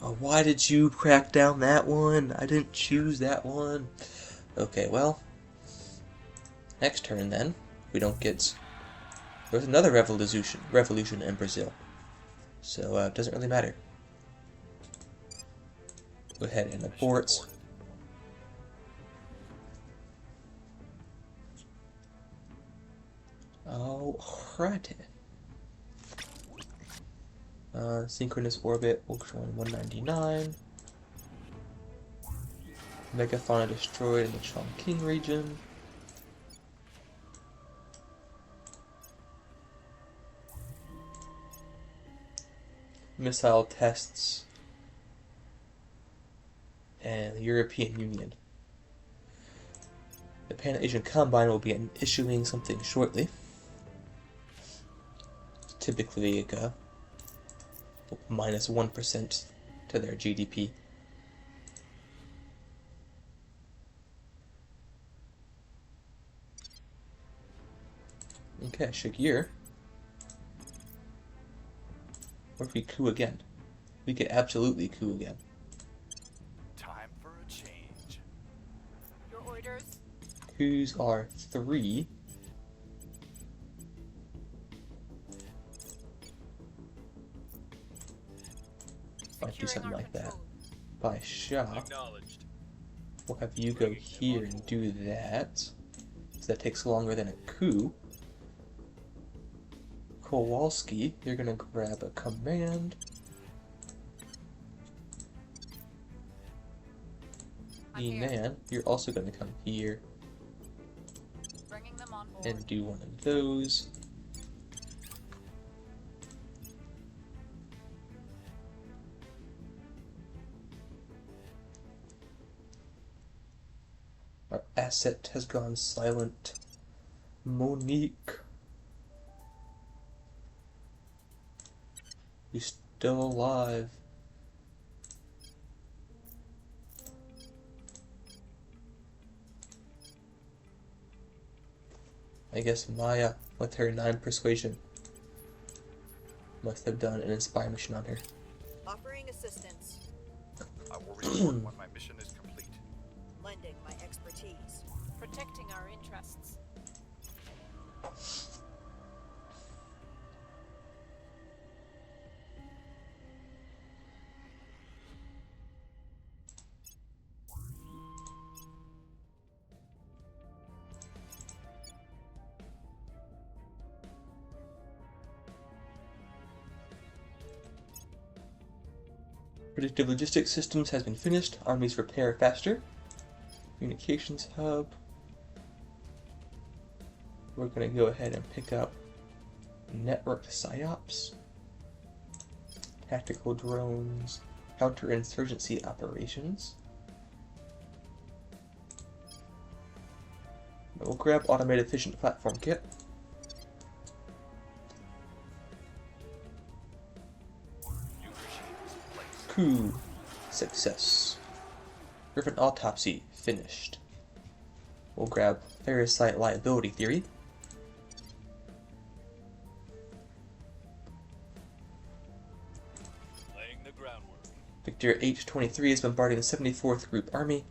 Oh, why did you crack down that one? I didn't choose that one. Okay, well... Next turn, then. We don't get... There's another revolution in Brazil. So, it doesn't really matter. Go ahead and abort. Alrighty. Synchronous orbit will join 199. Megafauna destroyed in the Chongqing region. Missile tests. And the European Union. The Pan-Asian Combine will be issuing something shortly. Typically like minus 1% to their GDP. Okay, Shigir. What if we coup again? We could absolutely coup again. Time for a change. Your orders? Coups are 3. Might do Securing something our like that. control. By Shah, Acknowledged. we'll have you go here and do that. So that takes longer than a coup. Kowalski, you're gonna grab a command. I'm here. Enan, you're also gonna come here Bringing them on board. and do one of those. Our asset has gone silent. Monique. You still alive. I guess Maya, with her 9 persuasion, must have done an inspire mission on her. Offering assistance. I will report when my mission is complete. Lending my expertise. Protecting our interests. Predictive logistics systems has been finished. Armies repair faster. Communications hub. We're going to go ahead and pick up network psyops, tactical drones, counterinsurgency operations. We'll grab automated efficient platform kit. Coup. Success. Griffin autopsy. Finished. We'll grab parasite liability theory. Laying the groundwork. Victor H-23 is bombarding the 74th Group Army.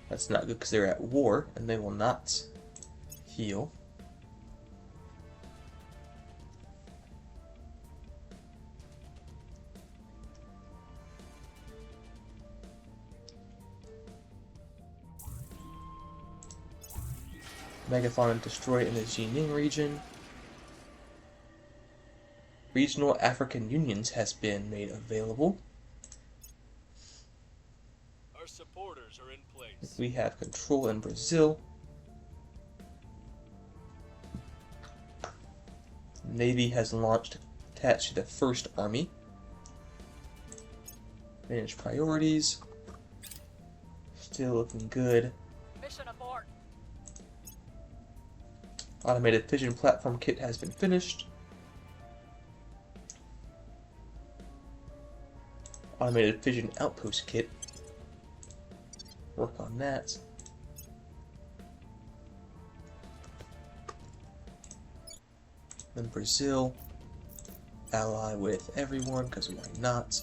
That's not good because they're at war and they will not heal. Megafauna destroyed in the Jining region. Regional African unions has been made available. Our supporters are in place. We have control in Brazil. Navy has launched attached to the First Army. Manage priorities. Still looking good. Mission abort. Automated fission platform kit has been finished. Automated fission outpost kit. Work on that. Then Brazil. Ally with everyone, because why not?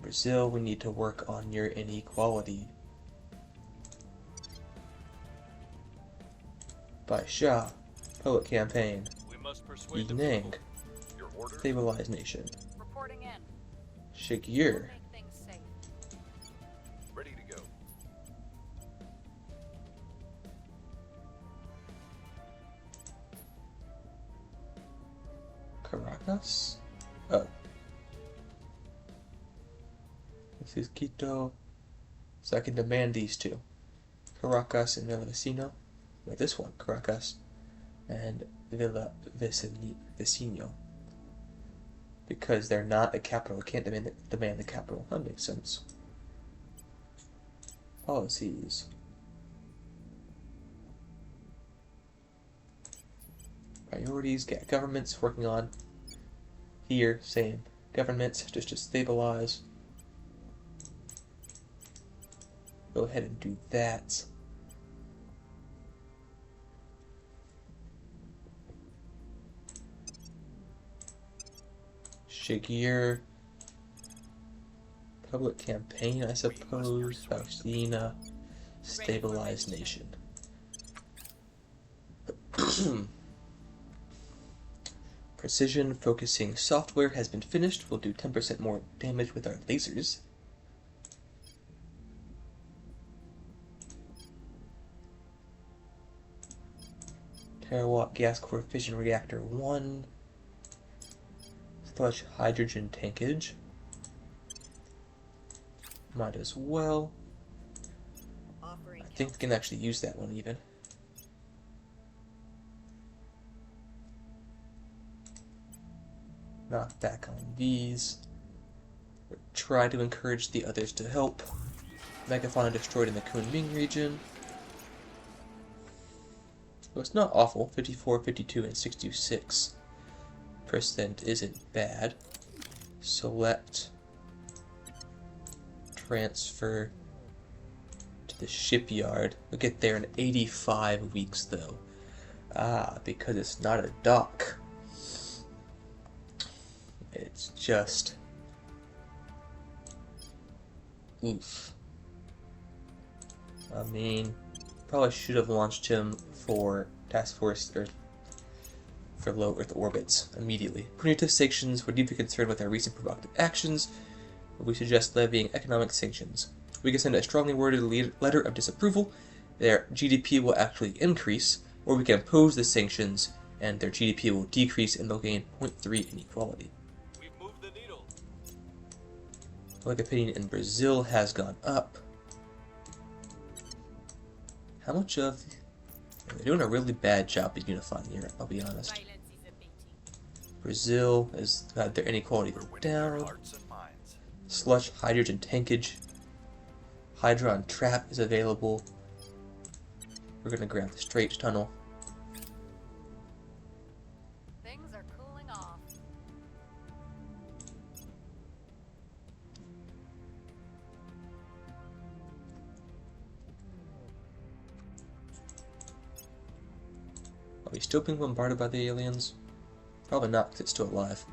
Brazil, we need to work on your inequality. By Shah, public campaign. We must persuade the Yenang, people. Your orders? stabilized nation. Reporting in. Shigir, Make things safe. Ready to go. Caracas? Oh. This is Quito. So I can demand these two. Caracas and Villavecino. Or this one, Caracas and Villavecino. Because they're not a capital, I can't demand the capital. That makes sense. Policies. Priorities, get governments working on. Here, same. Governments, just to stabilize. Go ahead and do that. Shigir. Public campaign, I suppose. Faustina. Stabilized nation. Precision focusing software has been finished. We'll do 10% more damage with our lasers. Terawatt gas core fission reactor 1. Sludge hydrogen tankage. Might as well. Offering I think we can actually use that one even. Knock back on these. Try to encourage the others to help. Megafauna destroyed in the Kunming region. Well, it's not awful. 54, 52, and 66% isn't bad. Select. Transfer to the shipyard. We'll get there in 85 weeks, though. Ah, because it's not a dock. It's just... oof. I mean, probably should have launched him for Task Force Earth for low Earth orbits immediately. Punitive sanctions were deeply concerned with our recent provocative actions. We suggest levying economic sanctions. We can send a strongly worded letter of disapproval. Their GDP will actually increase, or we can oppose the sanctions and their GDP will decrease and they'll gain 0.3 inequality. We've moved the needle. Public opinion in Brazil has gone up. How much of... they're doing a really bad job at unifying Europe, I'll be honest. Violence is abating. Brazil has got their inequality We're winning their down. hearts and minds. Sludge hydrogen tankage. Hydron trap is available. We're gonna grab the straight tunnel. Things are cooling off. Are we still being bombarded by the aliens? Probably not, because it's still alive.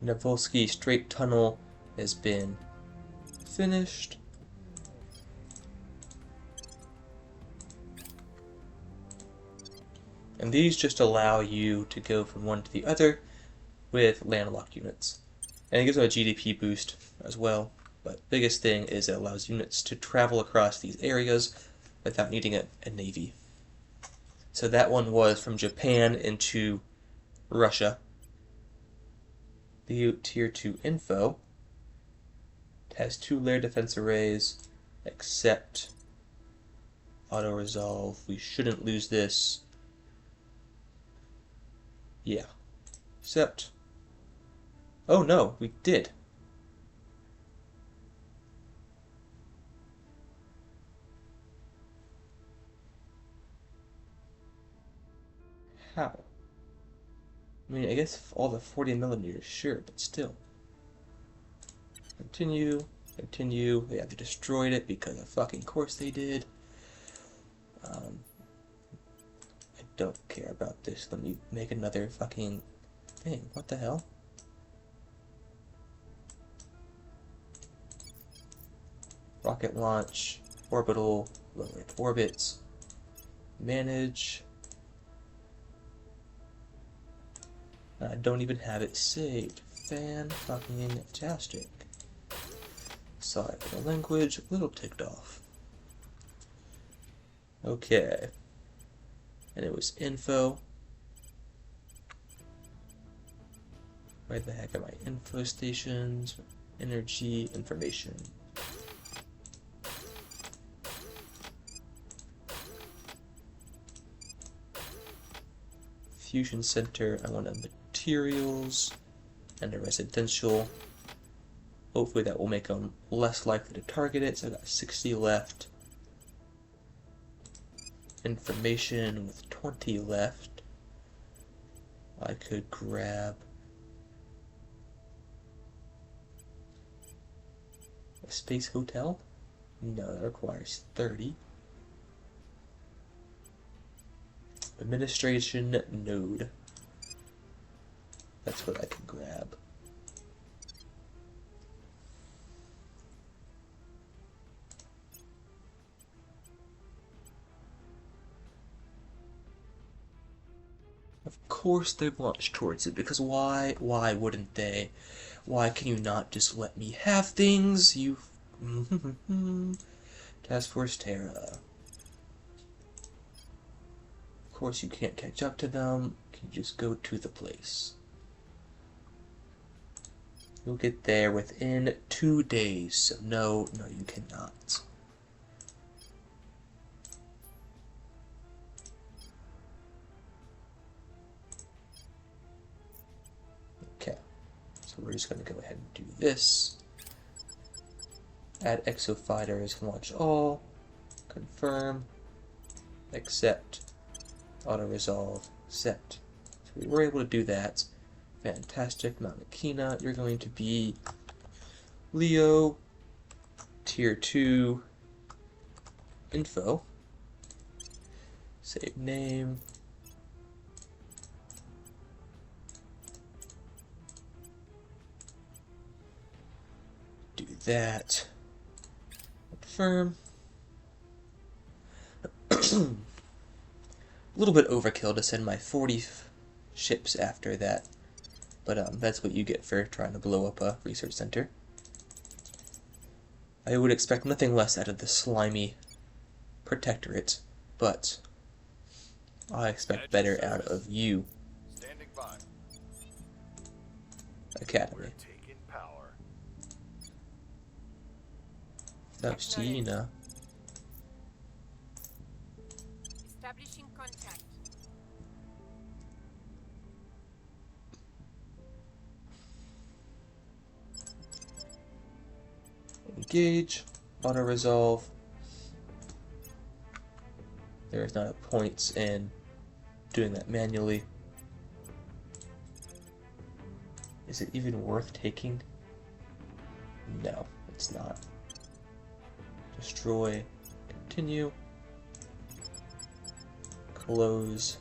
Navolsky Straight Tunnel has been finished. And these just allow you to go from one to the other with landlocked units. And it gives them a GDP boost as well. But biggest thing is it allows units to travel across these areas without needing a navy. So that one was from Japan into Russia. The Tier 2 info has 2 layer defense arrays, except auto-resolve. We shouldn't lose this. Yeah. Except... oh no, we did. How? I mean, I guess all the 40 millimeters, sure, but still. Continue, continue. Yeah, they destroyed it because of fucking course they did. I don't care about this. Let me make another fucking thing. What the hell? Rocket launch, orbital, lowered orbits, manage. I don't even have it saved. Fan-fucking-tastic. Sorry for the language, a little ticked off. Okay. And it was info. Where the heck are my info stations? Energy, information. Fusion center, I want a materials and a residential. Hopefully that will make them less likely to target it, so I got 60 left. Information with 20 left. I could grab a space hotel. No, that requires 30. Administration node. That's what I can grab. Of course they launch towards it, because why? Why wouldn't they? Why can you not just let me have things? You... Task Force Terra. Of course you can't catch up to them. You just go to the place. You'll get there within 2 days, so no, you cannot. Okay, so we're just going to go ahead and do this. Add exofighters, launch all, confirm, accept, auto-resolve, set. So we were able to do that. Fantastic. Mount Akina, you're going to be Leo, Tier 2, info, save name, do that, confirm. A little bit overkill to send my 40 ships after that, but that's what you get for trying to blow up a research center. I would expect nothing less out of the slimy protectorate, but I expect better out of you, Standing by. Academy. We're taking power. Faustina. Establishing contact. Engage, auto-resolve. There is not a point in doing that manually. Is it even worth taking? No, it's not. Destroy, continue, close.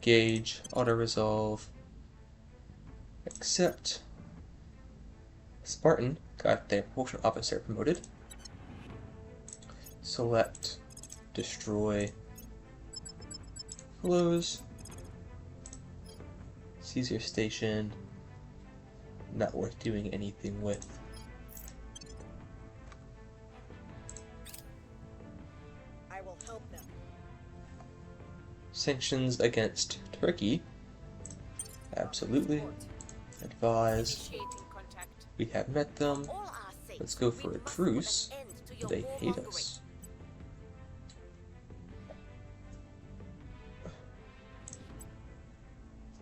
Engage, auto-resolve, accept. Spartan got their potion officer promoted. Select, destroy, close. Caesar Station, not worth doing anything with. I will help them. Sanctions against Turkey, absolutely. Advise, Initiating contact. we have met them. All our sakes, Let's go for we a must truce. put an end to your They hate warmongering. us.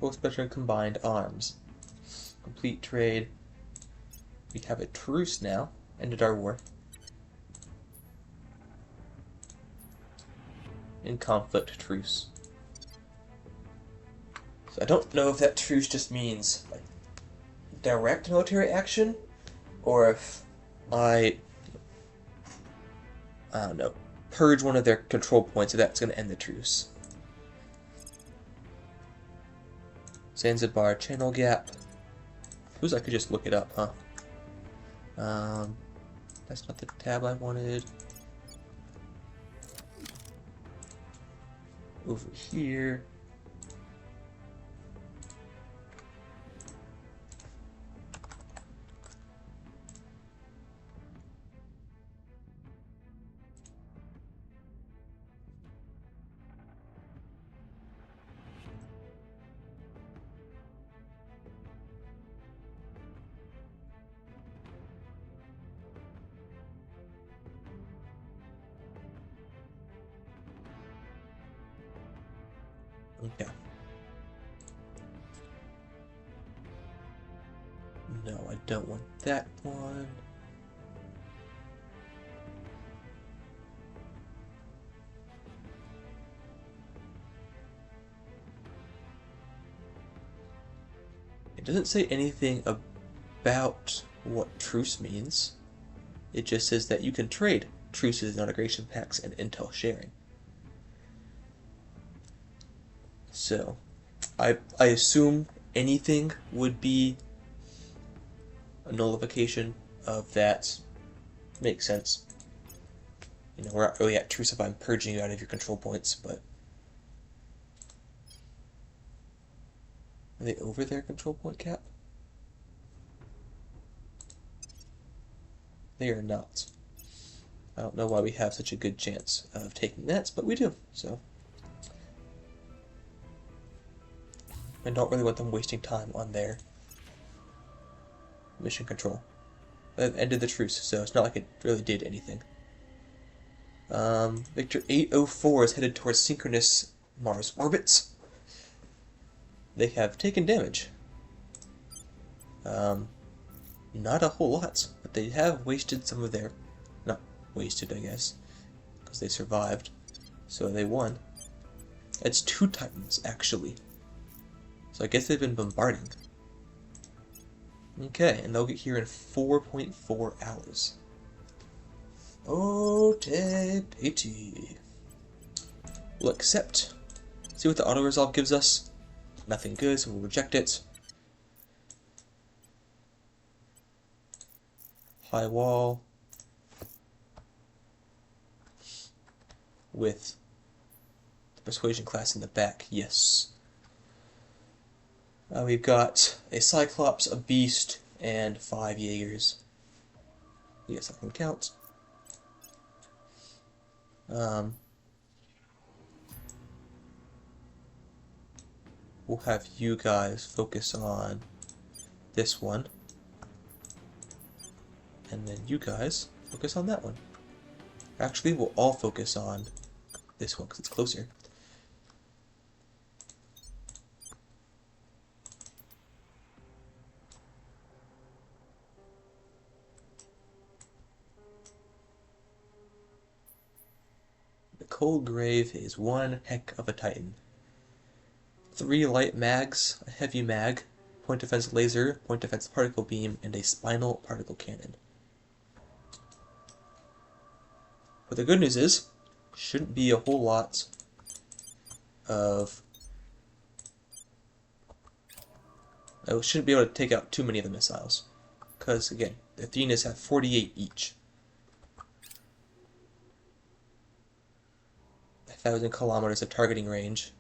Both better combined arms. Complete trade. We have a truce now. Ended our war. In conflict truce. So I don't know if that truce just means like direct military action, or if I don't know, purge one of their control points, so that's going to end the truce. Zanzibar channel gap. Suppose I could just look it up, huh? That's not the tab I wanted. Over here. Okay. No, I don't want that one. It doesn't say anything about what truce means. It just says that you can trade truces, integration packs, and intel sharing. So, I assume anything would be a nullification of that. Makes sense. You know, we're not really at truce if I'm purging you out of your control points, but... Are they over their control point cap? They are not. I don't know why we have such a good chance of taking that, but we do, so... I don't really want them wasting time on their mission control. That ended the truce, so it's not like it really did anything. Victor 804 is headed towards synchronous Mars orbits. They have taken damage. Not a whole lot, but they have wasted some of their... Not wasted, I guess, because they survived. So they won. It's 2 Titans, actually. So I guess they've been bombarding. Okay, and they'll get here in 4.4 hours. Oh, te pity. We'll accept. See what the auto-resolve gives us. Nothing good, so we'll reject it. High wall. With the persuasion class in the back, yes. We've got a Cyclops, a Beast, and 5 Jaegers. Yes, I can count. We'll have you guys focus on this one. And then you guys focus on that one. Actually, we'll all focus on this one because it's closer. The Cold Grave is one heck of a Titan. 3 light mags, a heavy mag, point defense laser, point defense particle beam, and a spinal particle cannon. But the good news is, shouldn't be a whole lot of I shouldn't be able to take out too many of the missiles. Because, again, the Athenas have 48 each. 1,000 kilometers of targeting range.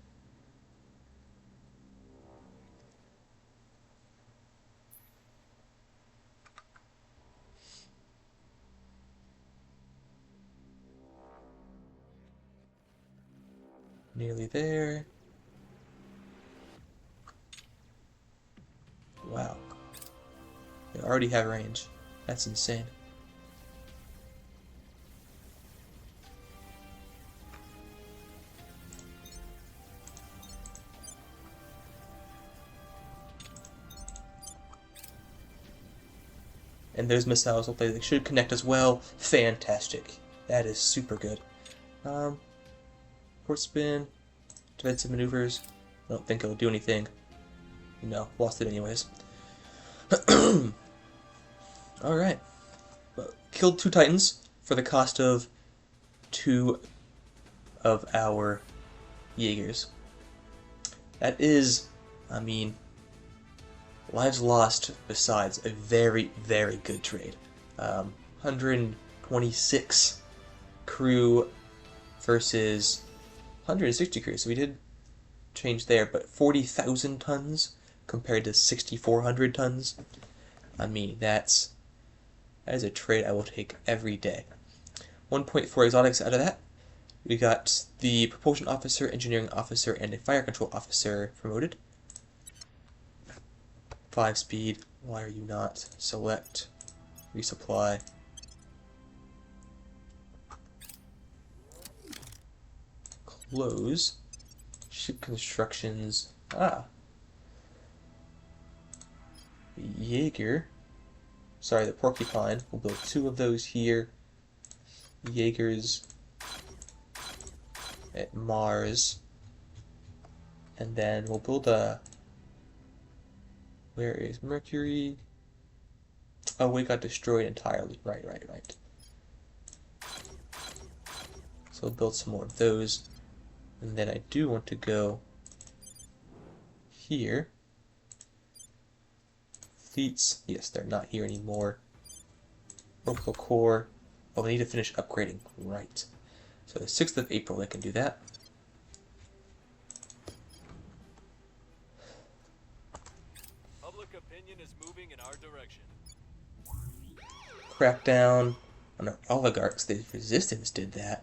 Nearly there. Wow. They already have range. That's insane. And those missiles, hopefully they should connect as well. Fantastic. That is super good. Port spin, defensive maneuvers. I don't think it'll do anything. No, lost it anyways. Alright. Killed 2 Titans for the cost of 2 of our Jaegers. That is, I mean, lives lost besides a very, very good trade. 126 crew versus 160 crew, so we did change there, but 40,000 tons compared to 6,400 tons. I mean, that is a trade I will take every day. 1.4 exotics out of that. We got the propulsion officer, engineering officer, and a fire control officer promoted. 5 speed. Why are you not? Select. Resupply. Close. Ship constructions. Jaeger. Sorry, the porcupine. We'll build 2 of those here. Jaegers at Mars. And then we'll build a... Where is Mercury? Oh, we got destroyed entirely. Right. So we'll build some more of those. And then I do want to go here. Fleets. Yes, they're not here anymore. Orbital core. Oh, we need to finish upgrading. Right. So the 6th of April, I can do that. Public opinion is moving in our direction. Crackdown on our oligarchs. The resistance did that.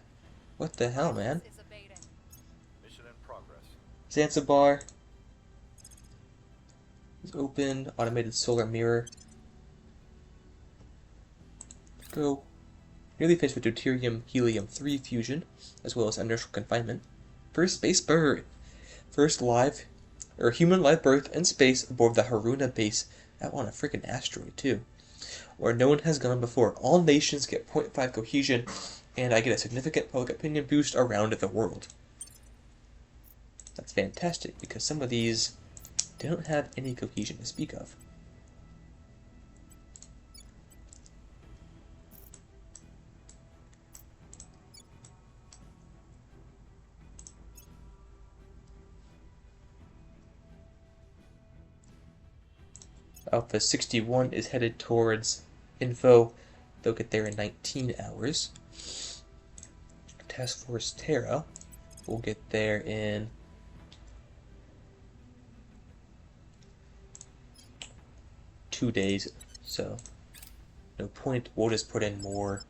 What the hell, man? Mission in progress. Zanzibar is opened. Automated solar mirror. Go. Nearly finished with deuterium helium-3 fusion, as well as inertial confinement. First space birth. First human live birth in space aboard the Haruna base out on a freaking asteroid too, where no one has gone before. All nations get 0.5 cohesion, and I get a significant public opinion boost around the world. That's fantastic, because some of these don't have any cohesion to speak of. Alpha 61 is headed towards Info. They'll get there in 19 hours. Task Force Terra will get there in 2 days, so no point. We'll just put in more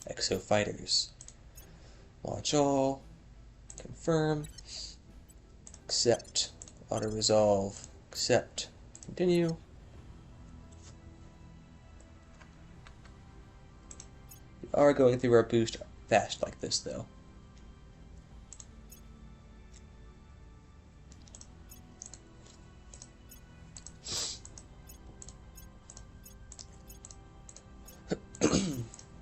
Exo fighters. Launch all. Confirm. Accept. Auto resolve. Accept. Continue. We are going through our boost fast like this, though.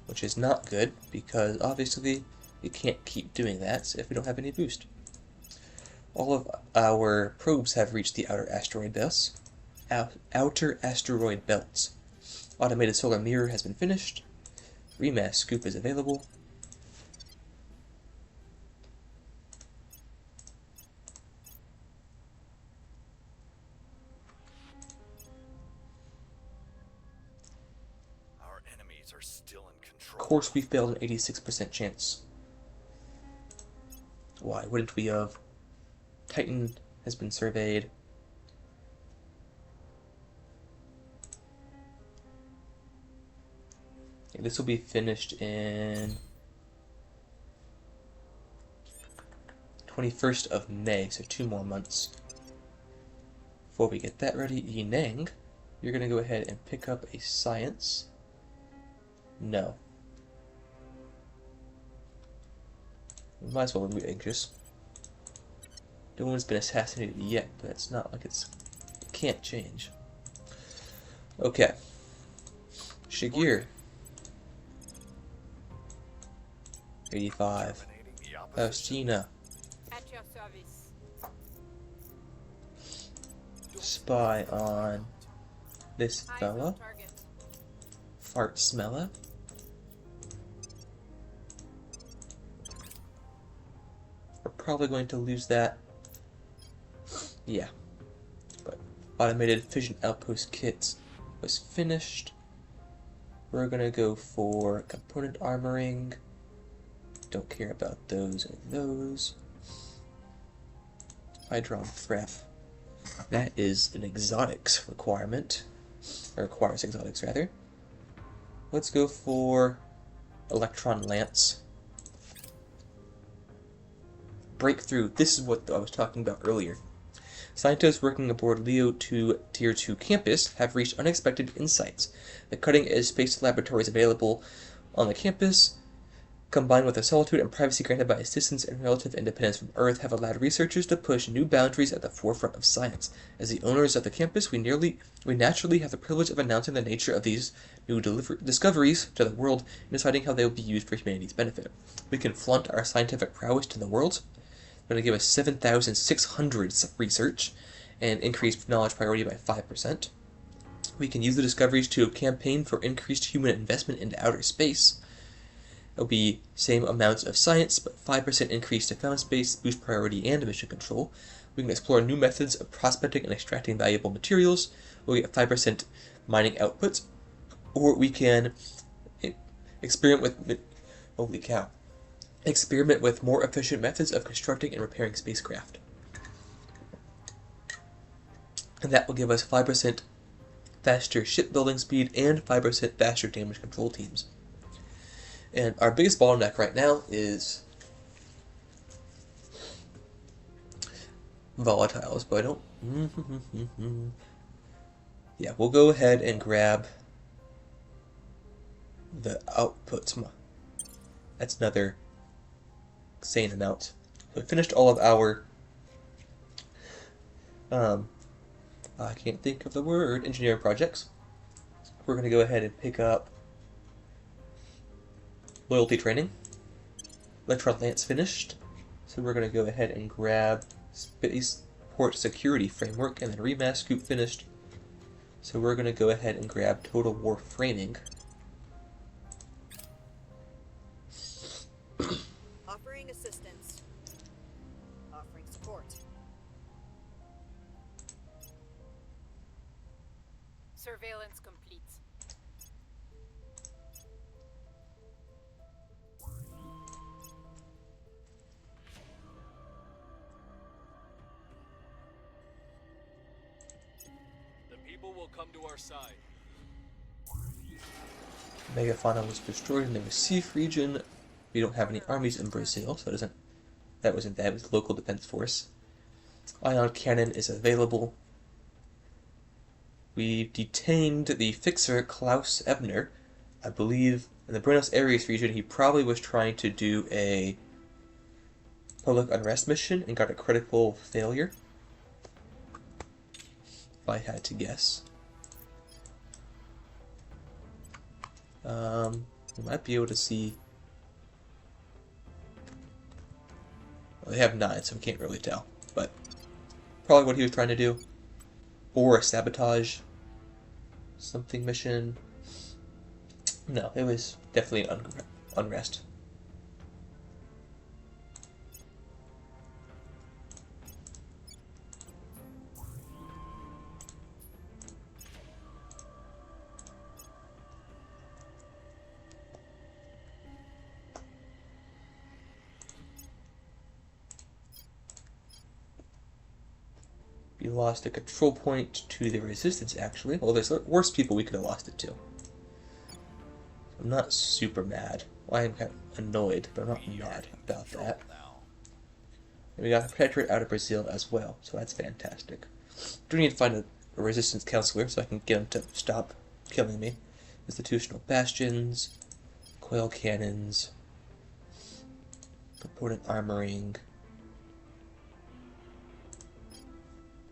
Which is not good, because obviously you can't keep doing that if we don't have any boost. All of our probes have reached the outer asteroid belts. Automated solar mirror has been finished. Remass scoop is available. expertise are still in Of control. course, we failed an 86% chance. Why wouldn't we have? Titan has been surveyed. Okay, this will be finished in 21st of May, so 2 more months. Before we get that ready, Yineng, you're going to go ahead and pick up a science. No. We might as well be anxious. No one's been assassinated yet, but it's not like it can't change. Okay. Shigir. 85. Terminating the opposition. Faustina. At your service. Spy on this Eyes fella. on target. Fart smella. We're probably going to lose that. Yeah. But automated fission outpost kits was finished. We're gonna go for component armoring. Don't care about those and those. Hydron prep. That is an exotics requirement. Or requires exotics, rather. Let's go for electron lance. Breakthrough. This is what I was talking about earlier. Scientists working aboard Leo 2 Tier 2 campus have reached unexpected insights. The cutting-edge space laboratories available on the campus, combined with the solitude and privacy granted by distance and relative independence from Earth, have allowed researchers to push new boundaries at the forefront of science. As the owners of the campus, we naturally have the privilege of announcing the nature of these new discoveries to the world and deciding how they will be used for humanity's benefit. We can flaunt our scientific prowess to the world. They're going to give us 7,600 research and increase knowledge priority by 5%. We can use the discoveries to campaign for increased human investment into outer space. It'll be same amounts of science, but 5% increase to found space, boost priority and mission control. We can explore new methods of prospecting and extracting valuable materials. We'll get 5% mining output. Or we can experiment with... Holy cow. Experiment with more efficient methods of constructing and repairing spacecraft. And that will give us 5% faster shipbuilding speed and 5% faster damage control teams. And our biggest bottleneck right now is volatiles, but I don't... Yeah, we'll go ahead and grab the outputs. That's another insane amount. So we finished all of our I can't think of the word, engineering projects. We're going to go ahead and pick up loyalty training. Electron lance finished. So we're going to go ahead and grab spaceport security framework, and then remass scoop finished. So we're going to go ahead and grab total war framing. Offering assistance. Offering support. Surveillance complete. The people will come to our side. Megafauna was destroyed in the Recife region. We don't have any armies in Brazil, so it doesn't. That wasn't that. It was the local defense force. Ion cannon is available. We detained the fixer Klaus Ebner. I believe in the Buenos Aires region he probably was trying to do a public unrest mission and got a critical failure. If I had to guess. We might be able to see. Well, they have 9, so we can't really tell. But probably what he was trying to do. Or a sabotage something mission. No, it was definitely unrest. We lost a control point to the resistance, actually. Well, there's worse people we could have lost it to. I'm not super mad. Well, I am kind of annoyed, but I'm not mad about that. And we got a Protectorate out of Brazil as well, so that's fantastic. Do need to find a resistance counselor so I can get him to stop killing me. Institutional bastions, coil cannons, component armoring.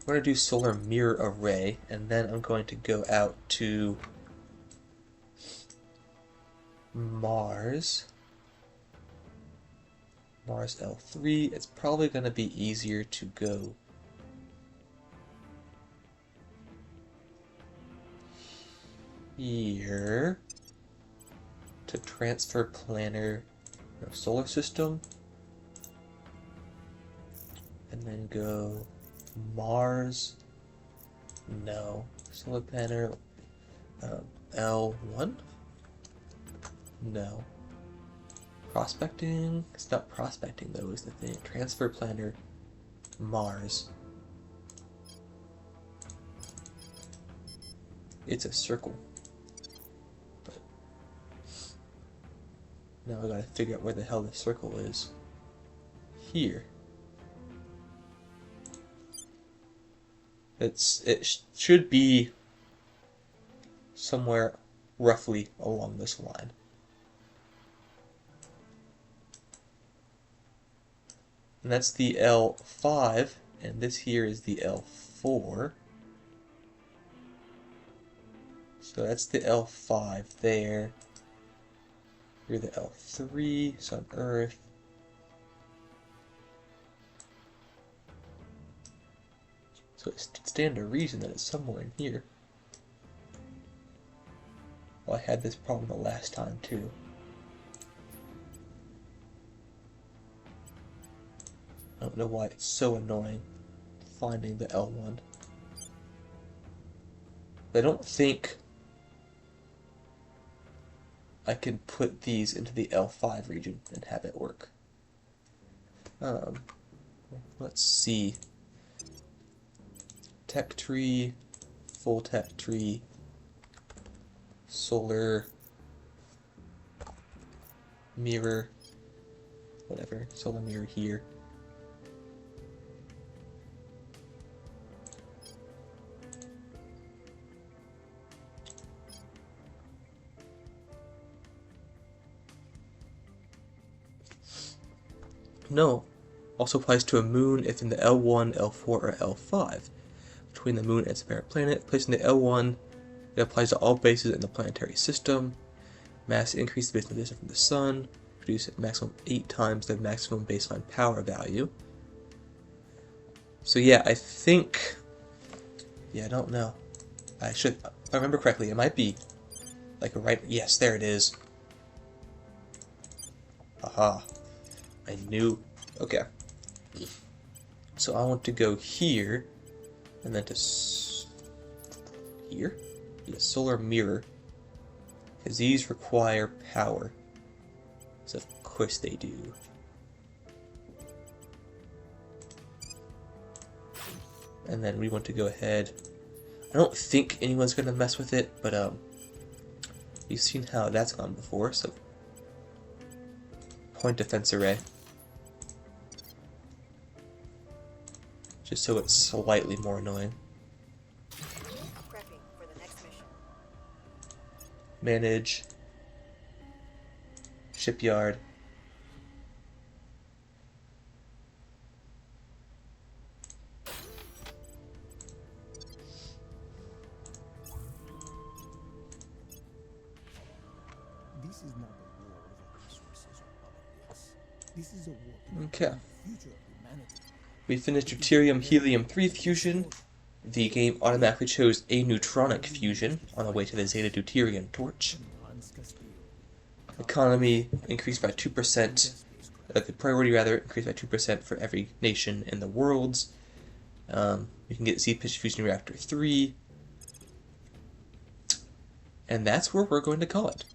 I'm going to do solar mirror array, and then I'm going to go out to Mars. Mars L3. It's probably going to be easier to go here to transfer planner solar system, and then go Mars. No. Solar planner L1? No. Prospecting? It's not prospecting though, is the thing. Transfer planner Mars. It's a circle. But now I gotta figure out where the hell the circle is. Here. It should be somewhere roughly along this line. And that's the L5, and this here is the L4. So that's the L5 there. You're the L3, Sun Earth. So it stands to reason that it's somewhere in here. Well, I had this problem the last time too. I don't know why it's so annoying finding the L1. I don't think I can put these into the L5 region and have it work. Let's see. Tech tree, full tech tree, solar mirror, whatever, solar mirror here. No, also applies to a moon if in the L1, L4, or L5. Between the moon and its parent planet, placed in the L1, it applies to all bases in the planetary system. Mass increase based on the distance from the sun. Produce at maximum 8 times the maximum baseline power value. So yeah, I think... Yeah, I don't know. If I remember correctly, it might be like right... Yes, there it is. Aha. I knew... Okay. So I want to go here, and then to here? Yeah, solar mirror. Because these require power. So of course they do. And then we want to go ahead. I don't think anyone's going to mess with it, but you've seen how that's gone before, so point defense array. Just so it's slightly more annoying. Prepping for the next mission. Manage. Shipyard. This is not a war over resources or politics. This is a war Okay. for the future of humanity. We finished deuterium helium-3 fusion. The game automatically chose a neutronic fusion on the way to the Zeta Deuterium torch. Economy increased by 2%. The priority, rather, increased by 2% for every nation in the worlds. We can get Z-Pitch Fusion Reactor 3. And that's where we're going to call it.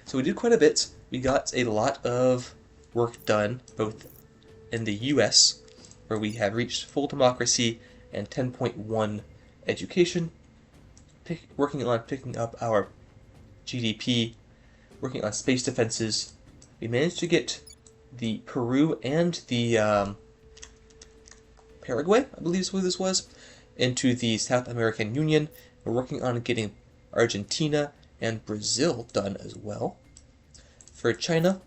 So we did quite a bit. We got a lot of work done, both in the US, where we have reached full democracy, and 10.1 education. Working on picking up our GDP, working on space defenses. We managed to get the Peru and the Paraguay, I believe is what this was, into the South American Union. We're working on getting Argentina and Brazil done as well. For China,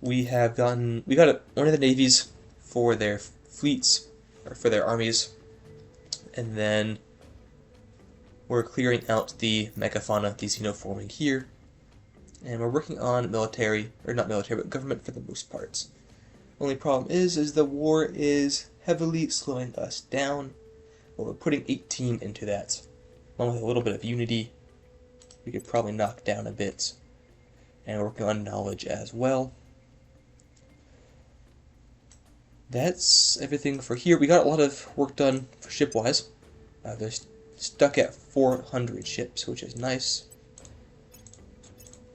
we got one of the navies for their fleets, or for their armies, and then we're clearing out the megafauna, the xenoforming here, and we're working on military, or not military, but government for the most parts. Only problem is the war is heavily slowing us down. Well, we're putting 18 into that. Along with a little bit of unity, we could probably knock down a bit. And we're working on knowledge as well. That's everything for here. We got a lot of work done for ship-wise. They're stuck at 400 ships, which is nice.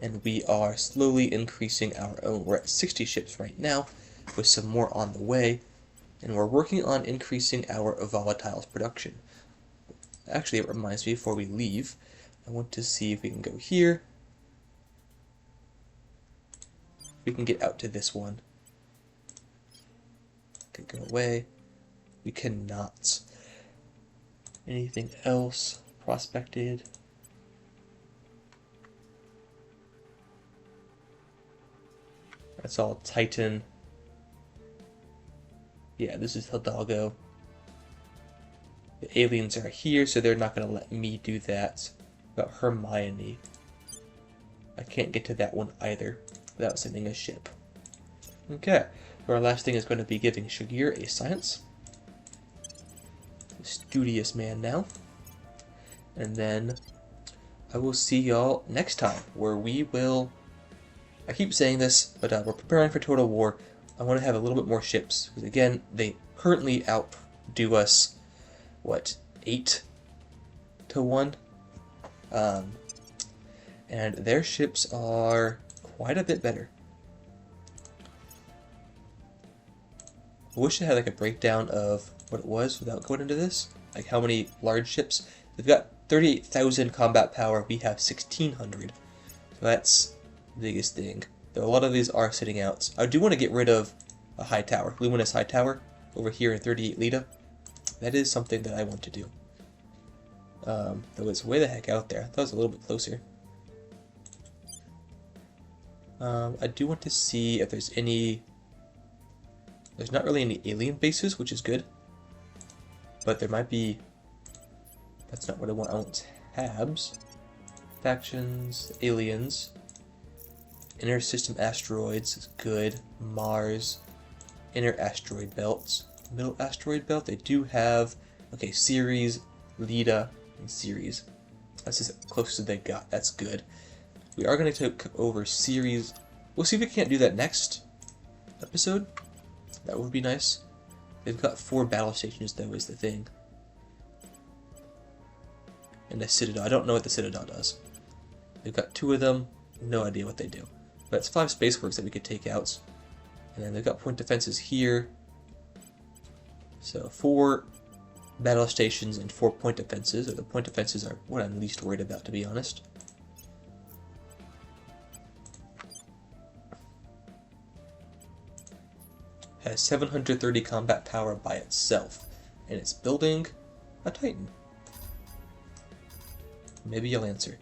And we are slowly increasing our own. We're at 60 ships right now, with some more on the way. And we're working on increasing our volatiles production. Actually, it reminds me, before we leave, I want to see if we can go here. We can get out to this one. Can go away. We cannot. Anything else prospected? That's all Titan. Yeah, this is Hidalgo. The aliens are here, so they're not going to let me do that. About Hermione. I can't get to that one either without sending a ship. Okay, so our last thing is going to be giving Shagir a science. Studious man now. And then I will see y'all next time, where we will... I keep saying this, but we're preparing for Total War. I want to have a little bit more ships, because again, they currently outdo us, what, 8-1? And their ships are quite a bit better. I wish I had like a breakdown of what it was without going into this, like how many large ships. They've got 38,000 combat power, we have 1,600, so that's the biggest thing. Though a lot of these are sitting out. I do want to get rid of a high tower, Luminous High Tower, over here in 38 Lita. That is something that I want to do. Though it's way the heck out there. I thought it was a little bit closer. I do want to see if there's any... There's not really any alien bases, which is good. But there might be... That's not what I want. I want tabs. Factions, aliens. Inner system asteroids is good. Mars. Inner asteroid belts. Middle asteroid belt, they do have... Okay, Ceres, Leda, and Ceres. That's as close as they got. That's good. We are going to take over Ceres. We'll see if we can't do that next episode. That would be nice. They've got 4 battle stations, though, is the thing. And the Citadel. I don't know what the Citadel does. They've got 2 of them. No idea what they do. But it's 5 spaceworks that we could take out. And then they've got point defenses here. So 4 battle stations and 4 point defenses. Or the point defenses are what I'm least worried about, to be honest. Has 730 combat power by itself, and it's building a Titan. Maybe you'll answer.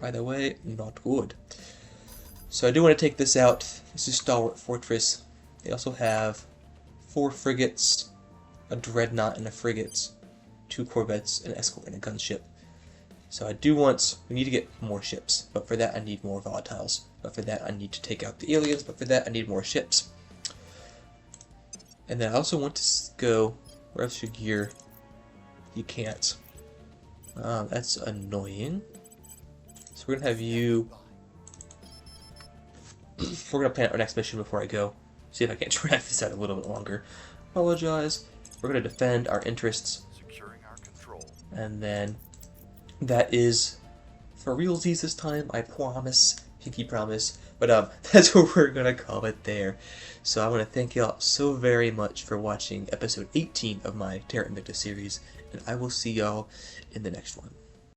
By the way, not good. So I do want to take this out. This is Stalwart Fortress. They also have 4 frigates, a dreadnought and a frigate, 2 corvettes, an escort, and a gunship. So I do want... We need to get more ships, but for that I need more volatiles. But for that I need to take out the aliens, but for that I need more ships. And then I also want to go... Where's your gear? You can't. That's annoying. So we're going to have you... We're going to plan our next mission before I go. See if I can't drag this out a little bit longer. Apologize. We're going to defend our interests. Securing our control. And then... That is... For realsies this time, I promise. pinky promise. But that's what we're gonna call it there. So I want to thank y'all so very much for watching episode 18 of my Terra Invicta series, and I will see y'all in the next one.